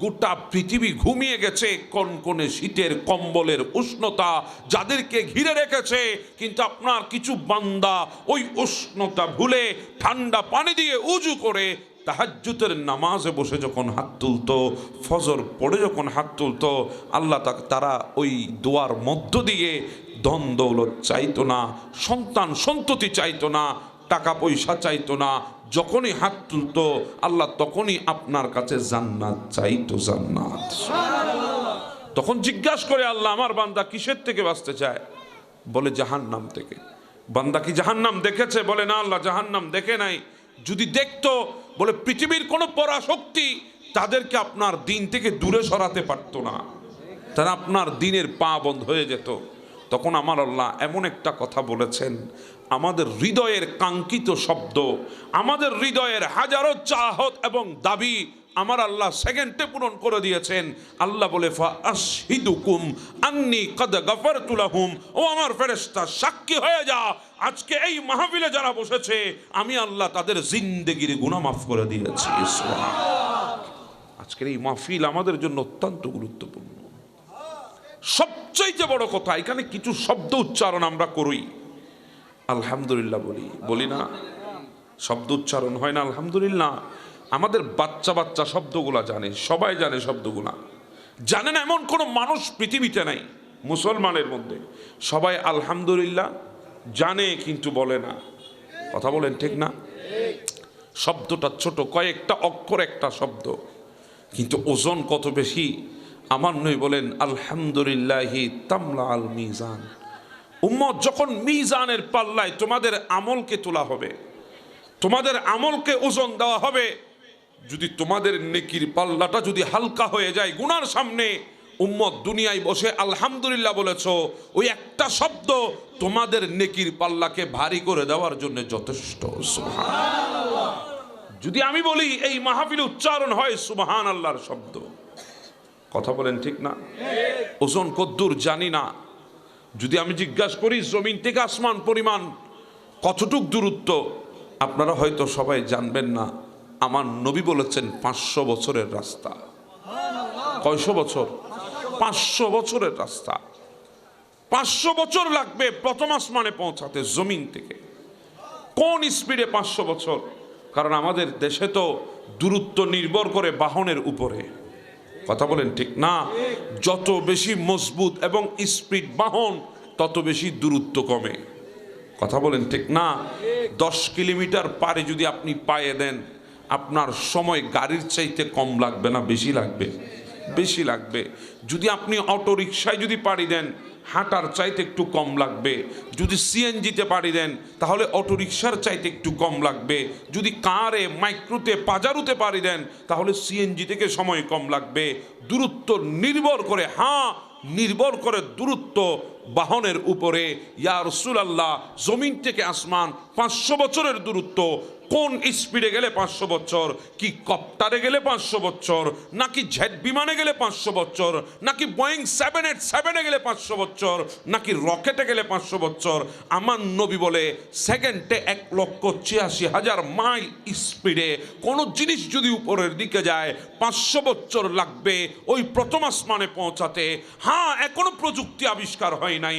গোটা পৃথিবী ঘুমিয়ে গেছে কনকনে শীতের কম্বলের উষ্ণতা যাদেরকে ঘিরে রেখেছে, কিন্তু আপনার কিছু বান্দা ওই উষ্ণতা ভুলে ঠান্ডা পানি দিয়ে উজু করে তাহাজ্জুদের নামাজে বসে যখন হাত তুলতো, ফজর পড়ে যখন হাত তুলতো, আল্লাহ তারা ওই দোয়ার মধ্য দিয়ে ধন দৌলত চাইতো না, সন্তান সন্ততি চাইতো না, টাকা পয়সা চাইতো না। যখনই হাত তুলতো আল্লাহ তখনই আপনার কাছে জান্নাত চাইতো, জান্নাত। তখন জিজ্ঞাসা করে, আল্লাহ আমার বান্দা কিসের থেকে বাঁচতে চায়? বলে জাহান্নাম থেকে। বান্দা কি জাহান্নাম দেখেছে? বলে না আল্লাহ জাহান্নাম দেখে নাই। যদি দেখতো? বলে পৃথিবীর কোনো পরাশক্তি তাদেরকে আপনার দিন থেকে দূরে সরাতে পারতো না, তারা আপনার দিনের পা বন্ধ হয়ে যেত। তখন আমার আল্লাহ এমন একটা কথা বলেছেন, আমাদের হৃদয়ের কাঙ্ক্ষিত শব্দ, আমাদের হৃদয়ের হাজারো চাহত এবং দাবি আমার আল্লাহ সেকেন্ডে পূরণ করে দিয়েছেন। আল্লাহ বলে, ফাআশহিদুকুম আন্নী কদ গাফারতু লাহুম, ও আমার ফেরেশতা সাক্ষী হয়ে যা, আজকে এই মাহফিলে যারা বসেছে আমি আল্লাহ তাদের জিন্দেগির গুনাহ মাফ করে দিয়েছি। আজকের এই মাহফিল আমাদের জন্য অত্যন্ত গুরুত্বপূর্ণ। সবচাইতে বড় কথা, এখানে কিছু শব্দ উচ্চারণ আমরা করি, আলহামদুলিল্লাহ বলি, বলি না? শব্দ উচ্চারণ হয় না আলহামদুলিল্লাহ? আমাদের বাচ্চা বাচ্চা শব্দগুলা জানে, সবাই জানে শব্দগুলা। জানে না এমন কোনো মানুষ পৃথিবীতে নাই মুসলমানের মধ্যে। সবাই আলহামদুলিল্লাহ জানে কিন্তু বলে না। কথা বলেন ঠিক না? শব্দটা ছোট, কয়েকটা অক্ষর একটা শব্দ, কিন্তু ওজন কত বেশি। আমার নবী বলেন আলহামদুলিল্লাহি তামলা আল মিজান। উম্মত, যখন মিজানের পাল্লায় তোমাদের আমলকে তোলা হবে, তোমাদের আমলকে ওজন দেওয়া হবে, যদি তোমাদের নেকির পাল্লাটা যদি হালকা হয়ে যায় গুনার সামনে, উম্মত দুনিয়ায় বসে আলহামদুলিল্লাহ বলেছো, ওই একটা শব্দ তোমাদের নেকির পাল্লাকে ভারী করে দেওয়ার জন্য যথেষ্ট। সুবহানাল্লাহ। যদি আমি বলি এই মাহফিলে উচ্চারণ হয় সুবহান আল্লাহর শব্দ, কথা বলেন ঠিক না? ওজন কদ্দুর জানি না। যদি আমি জিজ্ঞাসা করি জমিন থেকে আসমান পরিমাণ কতটুক দূরত্ব, আপনারা হয়তো সবাই জানবেন না। আমার নবী বলেছেন 500 বছরের রাস্তা। কয়শো বছর? 500 বছরের রাস্তা। 500 বছর লাগবে প্রথম আসমানে পৌঁছাতে জমিন থেকে। কোন স্পিডে 500 বছর? কারণ আমাদের দেশে তো দূরত্ব নির্ভর করে বাহনের উপরে। কথা বলেন ঠিক না? যত বেশি মজবুত এবং স্পিড বাহন তত বেশি দূরত্ব কমে। কথা বলেন ঠিক না? 10 কিলোমিটার পারে যদি আপনি পায়ে দেন, আপনার সময় গাড়ির চাইতে কম লাগবে না বেশি লাগবে? বেশি লাগবে। যদি আপনি অটো রিক্সায় যদি পাড়ি দেন, হাঁটার চাইতে একটু কম লাগবে। যদি সিএনজিতে পাড়ি দেন তাহলে অটো রিক্সার চাইতে একটু কম লাগবে। যদি কারে, মাইক্রোতে, পাজারুতে পাড়ি দেন তাহলে সিএনজি থেকে সময় কম লাগবে। দূরত্ব নির্ভর করে, নির্ভর করে দূরত্ব বাহনের উপরে। ইয়া রাসূলুল্লাহ, জমিন থেকে আসমান 500 বছরের দূরত্ব। কোন স্পিডে গেলে 500 বছর? কি কপ্টারে গেলে 500 বছর, নাকি জেট বিমানে গেলে 500 বছর, নাকি বোয়িং 787 গেলে 500 বছর, নাকি রকেটে গেলে 500 বছর? আমার নবী বলে সেকেন্ডে 1,86,000 মাইল স্পিডে কোনো জিনিস যদি উপরের দিকে যায় 500 বছর লাগবে ওই প্রথম আসমানে পৌঁছাতে। এখনো প্রযুক্তি আবিষ্কার হয় নাই,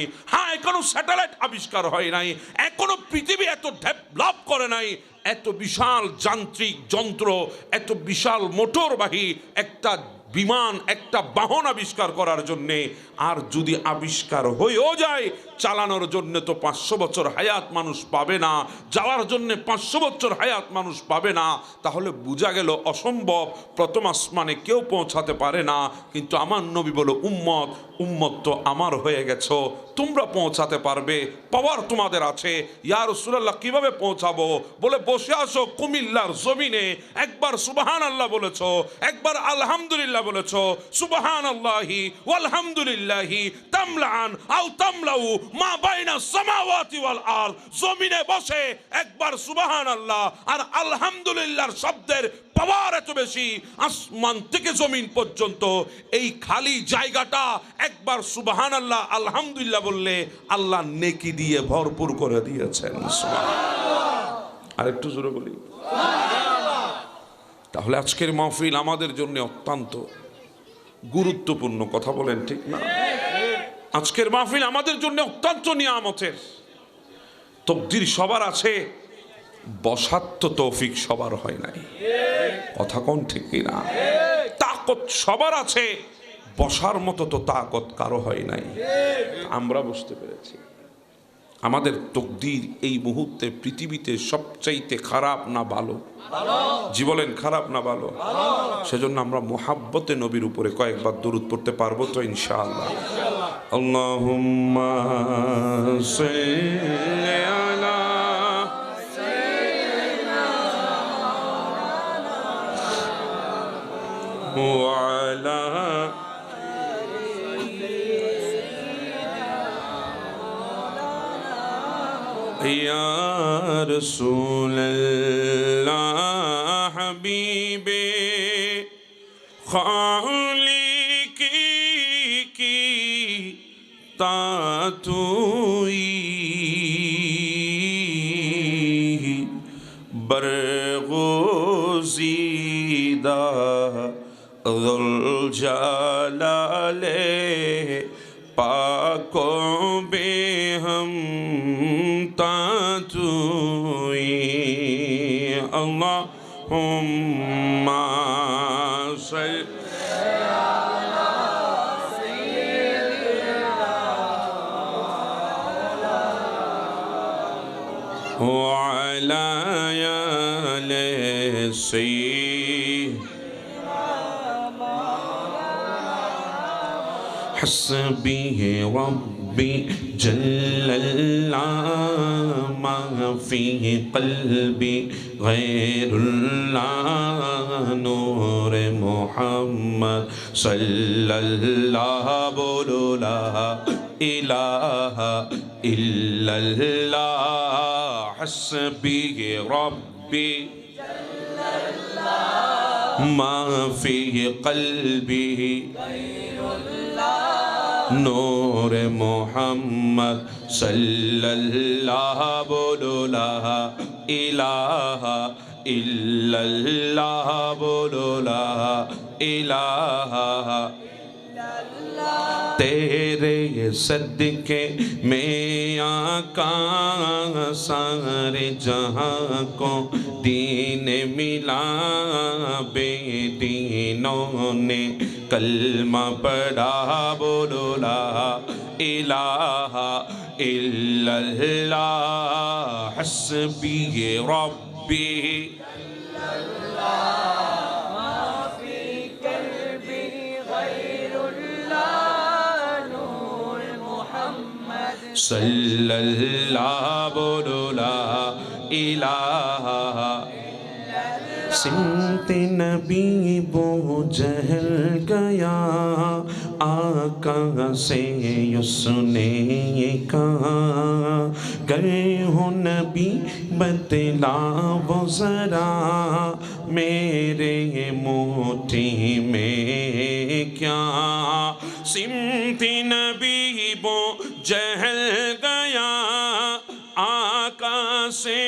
এখনো স্যাটেলাইট আবিষ্কার হয় নাই, এখনো পৃথিবী এত ডেভেলপ করে নাই, এত বিশাল যান্ত্রিক যন্ত্র, এত বিশাল মোটরবাহী একটা বিমান, একটা বাহন আবিষ্কার করার জন্যে। আর যদি আবিষ্কার হয়েও যায়, চালানোর জন্য তো 500 বছর হায়াত মানুষ পাবে না, যাওয়ার জন্য 500 বছর হায়াত মানুষ পাবে না। তাহলে বোঝা গেল অসম্ভব, প্রথম আসমানে কেউ পৌঁছাতে পারে না। কিন্তু আমার নবী বলে উম্মত তো আমার হয়ে গেছো, তোমরা পৌঁছাতে পারবে, পাওয়ার তোমাদের আছে। ইয়া রাসূলুল্লাহ, কিভাবে পৌঁছাবো? বলে বসে আসো কুমিল্লার জমিনে, একবার সুবহানাল্লাহ বলেছো, একবার আলহামদুলিল্লাহ বলেছো, সুবহানাল্লাহি ওয়ালহামদুলিল্লাহি তামলান আও তামলাউ মা বাইনা সামাওয়াতি ওয়াল আরদ। জমিনে বসে একবার সুবহানাল্লাহ আর আলহামদুলিল্লাহর শব্দের পাওয়ার এত বেশি, আসমান থেকে জমিন পর্যন্ত এই খালি জায়গাটা একবার সুবহানাল্লাহ আলহামদুলিল্লাহ বললে আল্লাহ নেকি দিয়ে ভরপুর করে দিয়েছেন। সুবহানাল্লাহ। আর একটু জোরে বলি সুবহানাল্লাহ। তাহলে আজকের মাহফিল আমাদের জন্য অত্যন্ত গুরুত্বপূর্ণ। কথা বলেন ঠিক না? আজকের মাহফিল আমাদের জন্য অত্যন্ত নিয়ামতের। তকদির সবার আছে, বসার তো তৌফিক সবার হয় নাই। কথা কোন ঠিক না? তাকত সবার আছে, বসার মতো তো তাকত কারো হয় নাই। আমরা বুঝতে পেরেছি আমাদের তকদির এই মুহূর্তে পৃথিবীতে সবচাইতে খারাপ না ভালো? জি বলেন, খারাপ না ভালো? সেজন্য আমরা মুহাব্বতে নবীর উপরে কয়েকবার দরুদ পড়তে পারবো তো ইনশাআল্লাহ? আল্লাহুম্মা সাল্লি আলা ওয়া আলা ইয়া রাসূলুল্লাহ হাবিবে খালিকি কি তাতুই বরগুজিদা যুল জালালে پاکوں بے ہم تاتوئی اللہم صلی وعلى آل سيدنا حسبي ربي جل الله ما في قلبي غير الله نور محمد صلى الله لا إله إلا الله حسبي ربي جل الله ما في قلبي غير الله نور محمد صلى الله لا إله إلا الله لا إله تیرے صدقے میں آقا سارے جہاں کو دین ملا بے دینوں نے کلمہ پڑھا بولو لا الہ الا اللہ حسبی ربی صلی اللہ لا الہ سمت نبی بو جہل گیا آقا سے اس نے کہا گئے ہو نبی بتلا وہ ذرا میرے موٹھی میں کیا سمت نبی بو جہل گیا آقا سے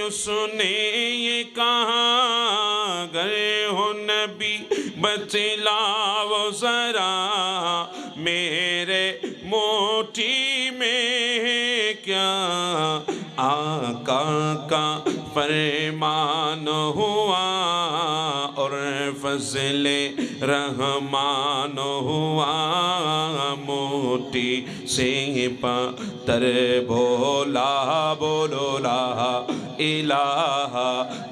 اس نے یہ کہا گئے ہو نبی بتلاؤ ذرا میرے موٹی میں کیا آقا کا فرمان ہوا اور فضل رحمان ہوا موٹی سے پتر بولا بولو لا الہ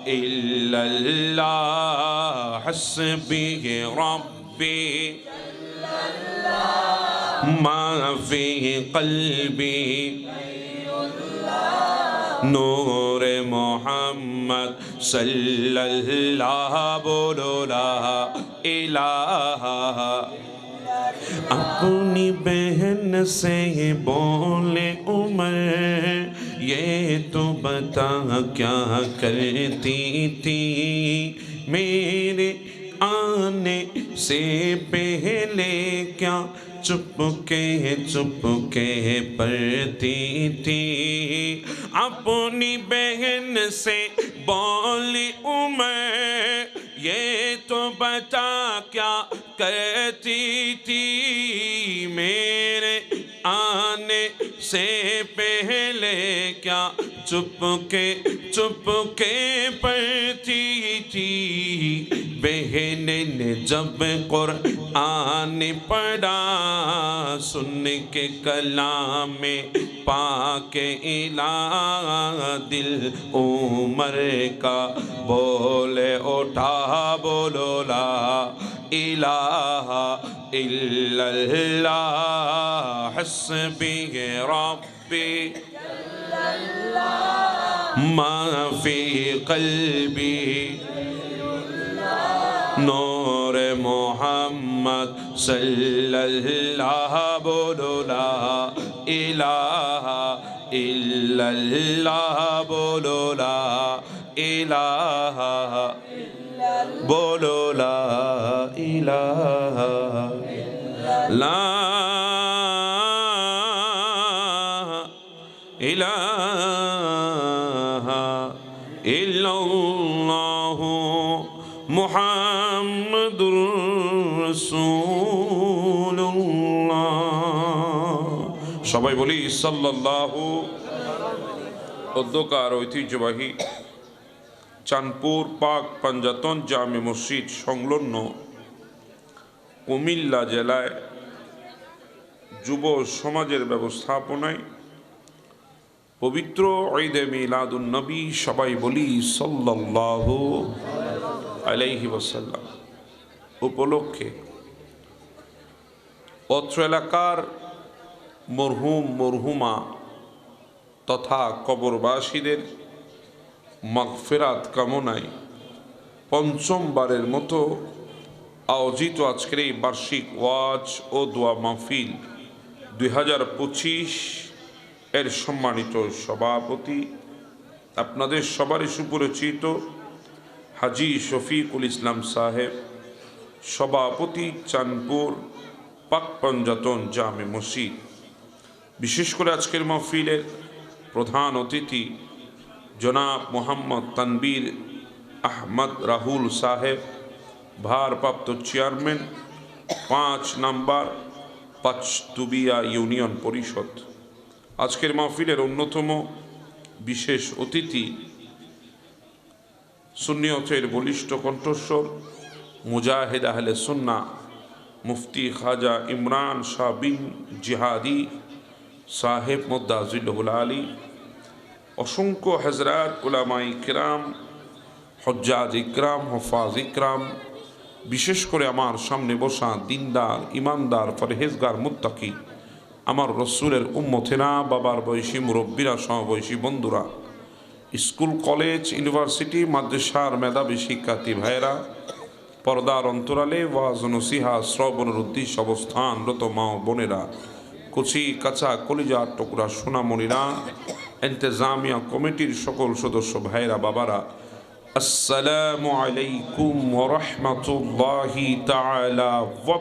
الا اللہ حسبی ربی ما فی قلبی نور محمد صلی اللہ بولو لا الہ اپنی بہن سے بولے عمر یہ تو بتا کیا کرتی تھی میرے آنے سے پہلے کیا چپ کے پڑھتی تھی اپنی بہن سے بولی عمر یہ تو بتا کیا کرتی تھی میرے آنے سے پہلے کیا چپ کے پڑھتی تھی بہن نے جب قرآن پڑھا سن کے کلام پاک الہ دل عمر کا بولے اٹھا بولو لا الہ الا اللہ حسبی ربی ما فی قلبی نور محمد صلی اللہ بولو لا الہ الا اللہ بولو لا الہ بولو لا الہ لا الہ الا اللہ محمد رسول اللہ সবাই বলি সাল্লাল্লাহু। অধ্যকার ঐতিহ্যবাহী চাঁদপুর পাক পাঞ্জাতন জামে মসজিদ সংলগ্ন কুমিল্লা জেলায় যুব সমাজের ব্যবস্থাপনায় পবিত্র ঈদে মিলাদুন নবী, সবাই বলি সাল্লাল্লাহু আলাইহি ওয়াসাল্লাম উপলক্ষে অত্র এলাকার মরহুম মরহুমা তথা কবরবাসীদের মাগফিরাত কামনায় পঞ্চমবারের মতো আয়োজিত আজকের এই বার্ষিক ওয়াজ ও দোয়া মাহফিল 2025 এর সম্মানিত সভাপতি, আপনাদের সবারই সুপরিচিত হাজী শফিকুল ইসলাম সাহেব, সভাপতি চাঁদপুর পাক পাঞ্জাতন জামে মসজিদ। বিশেষ করে আজকের মাহফিলের প্রধান অতিথি জনাব মোহাম্মদ তানবীর আহমদ রাহুল সাহেব, ভারপ্রাপ্ত চেয়ারম্যান 5 নম্বর পাঁচতুবিয়া ইউনিয়ন পরিষদ। আজকের মাহফিলের অন্যতম বিশেষ অতিথি সুন্নিয়তের বলিষ্ঠ কণ্ঠস্বর মুজাহিদ আহলে সুন্নাহ মুফতি খাজা ইমরান শাহ বিন জিহাদি সাহেব মুদ্দাজিল্লাহুল আলী, অসংখ্য হজরত উলামা ইকরাম, হজ্জাজ ইকরাম, হফাজ ইকরাম, বিশেষ করে আমার সামনে বসা দিনদার ইমানদার পরহেজগার মুত্তাকি আমার রসুলের উম্মতেরা, বাবার বয়সী মুরব্বীরা, সমবয়সী বন্ধুরা, স্কুল কলেজ ইউনিভার্সিটি মাদ্রাসার মেধাবী শিক্ষার্থী ভাইয়েরা, পর্দার অন্তরালে ওয়াজ নসিহা শ্রবণের উদ্দেশ্যে অবস্থানরত মা বোনেরা, কুচি কাঁচা কলিজার টুকরা সোনামণিরা, ইন্তেজামিয়া কমিটির সকল সদস্য ভাইয়েরা, বাবারা, আসসালামু আলাইকুম ওয়া রাহমাতুল্লাহি তাআলা ওয়া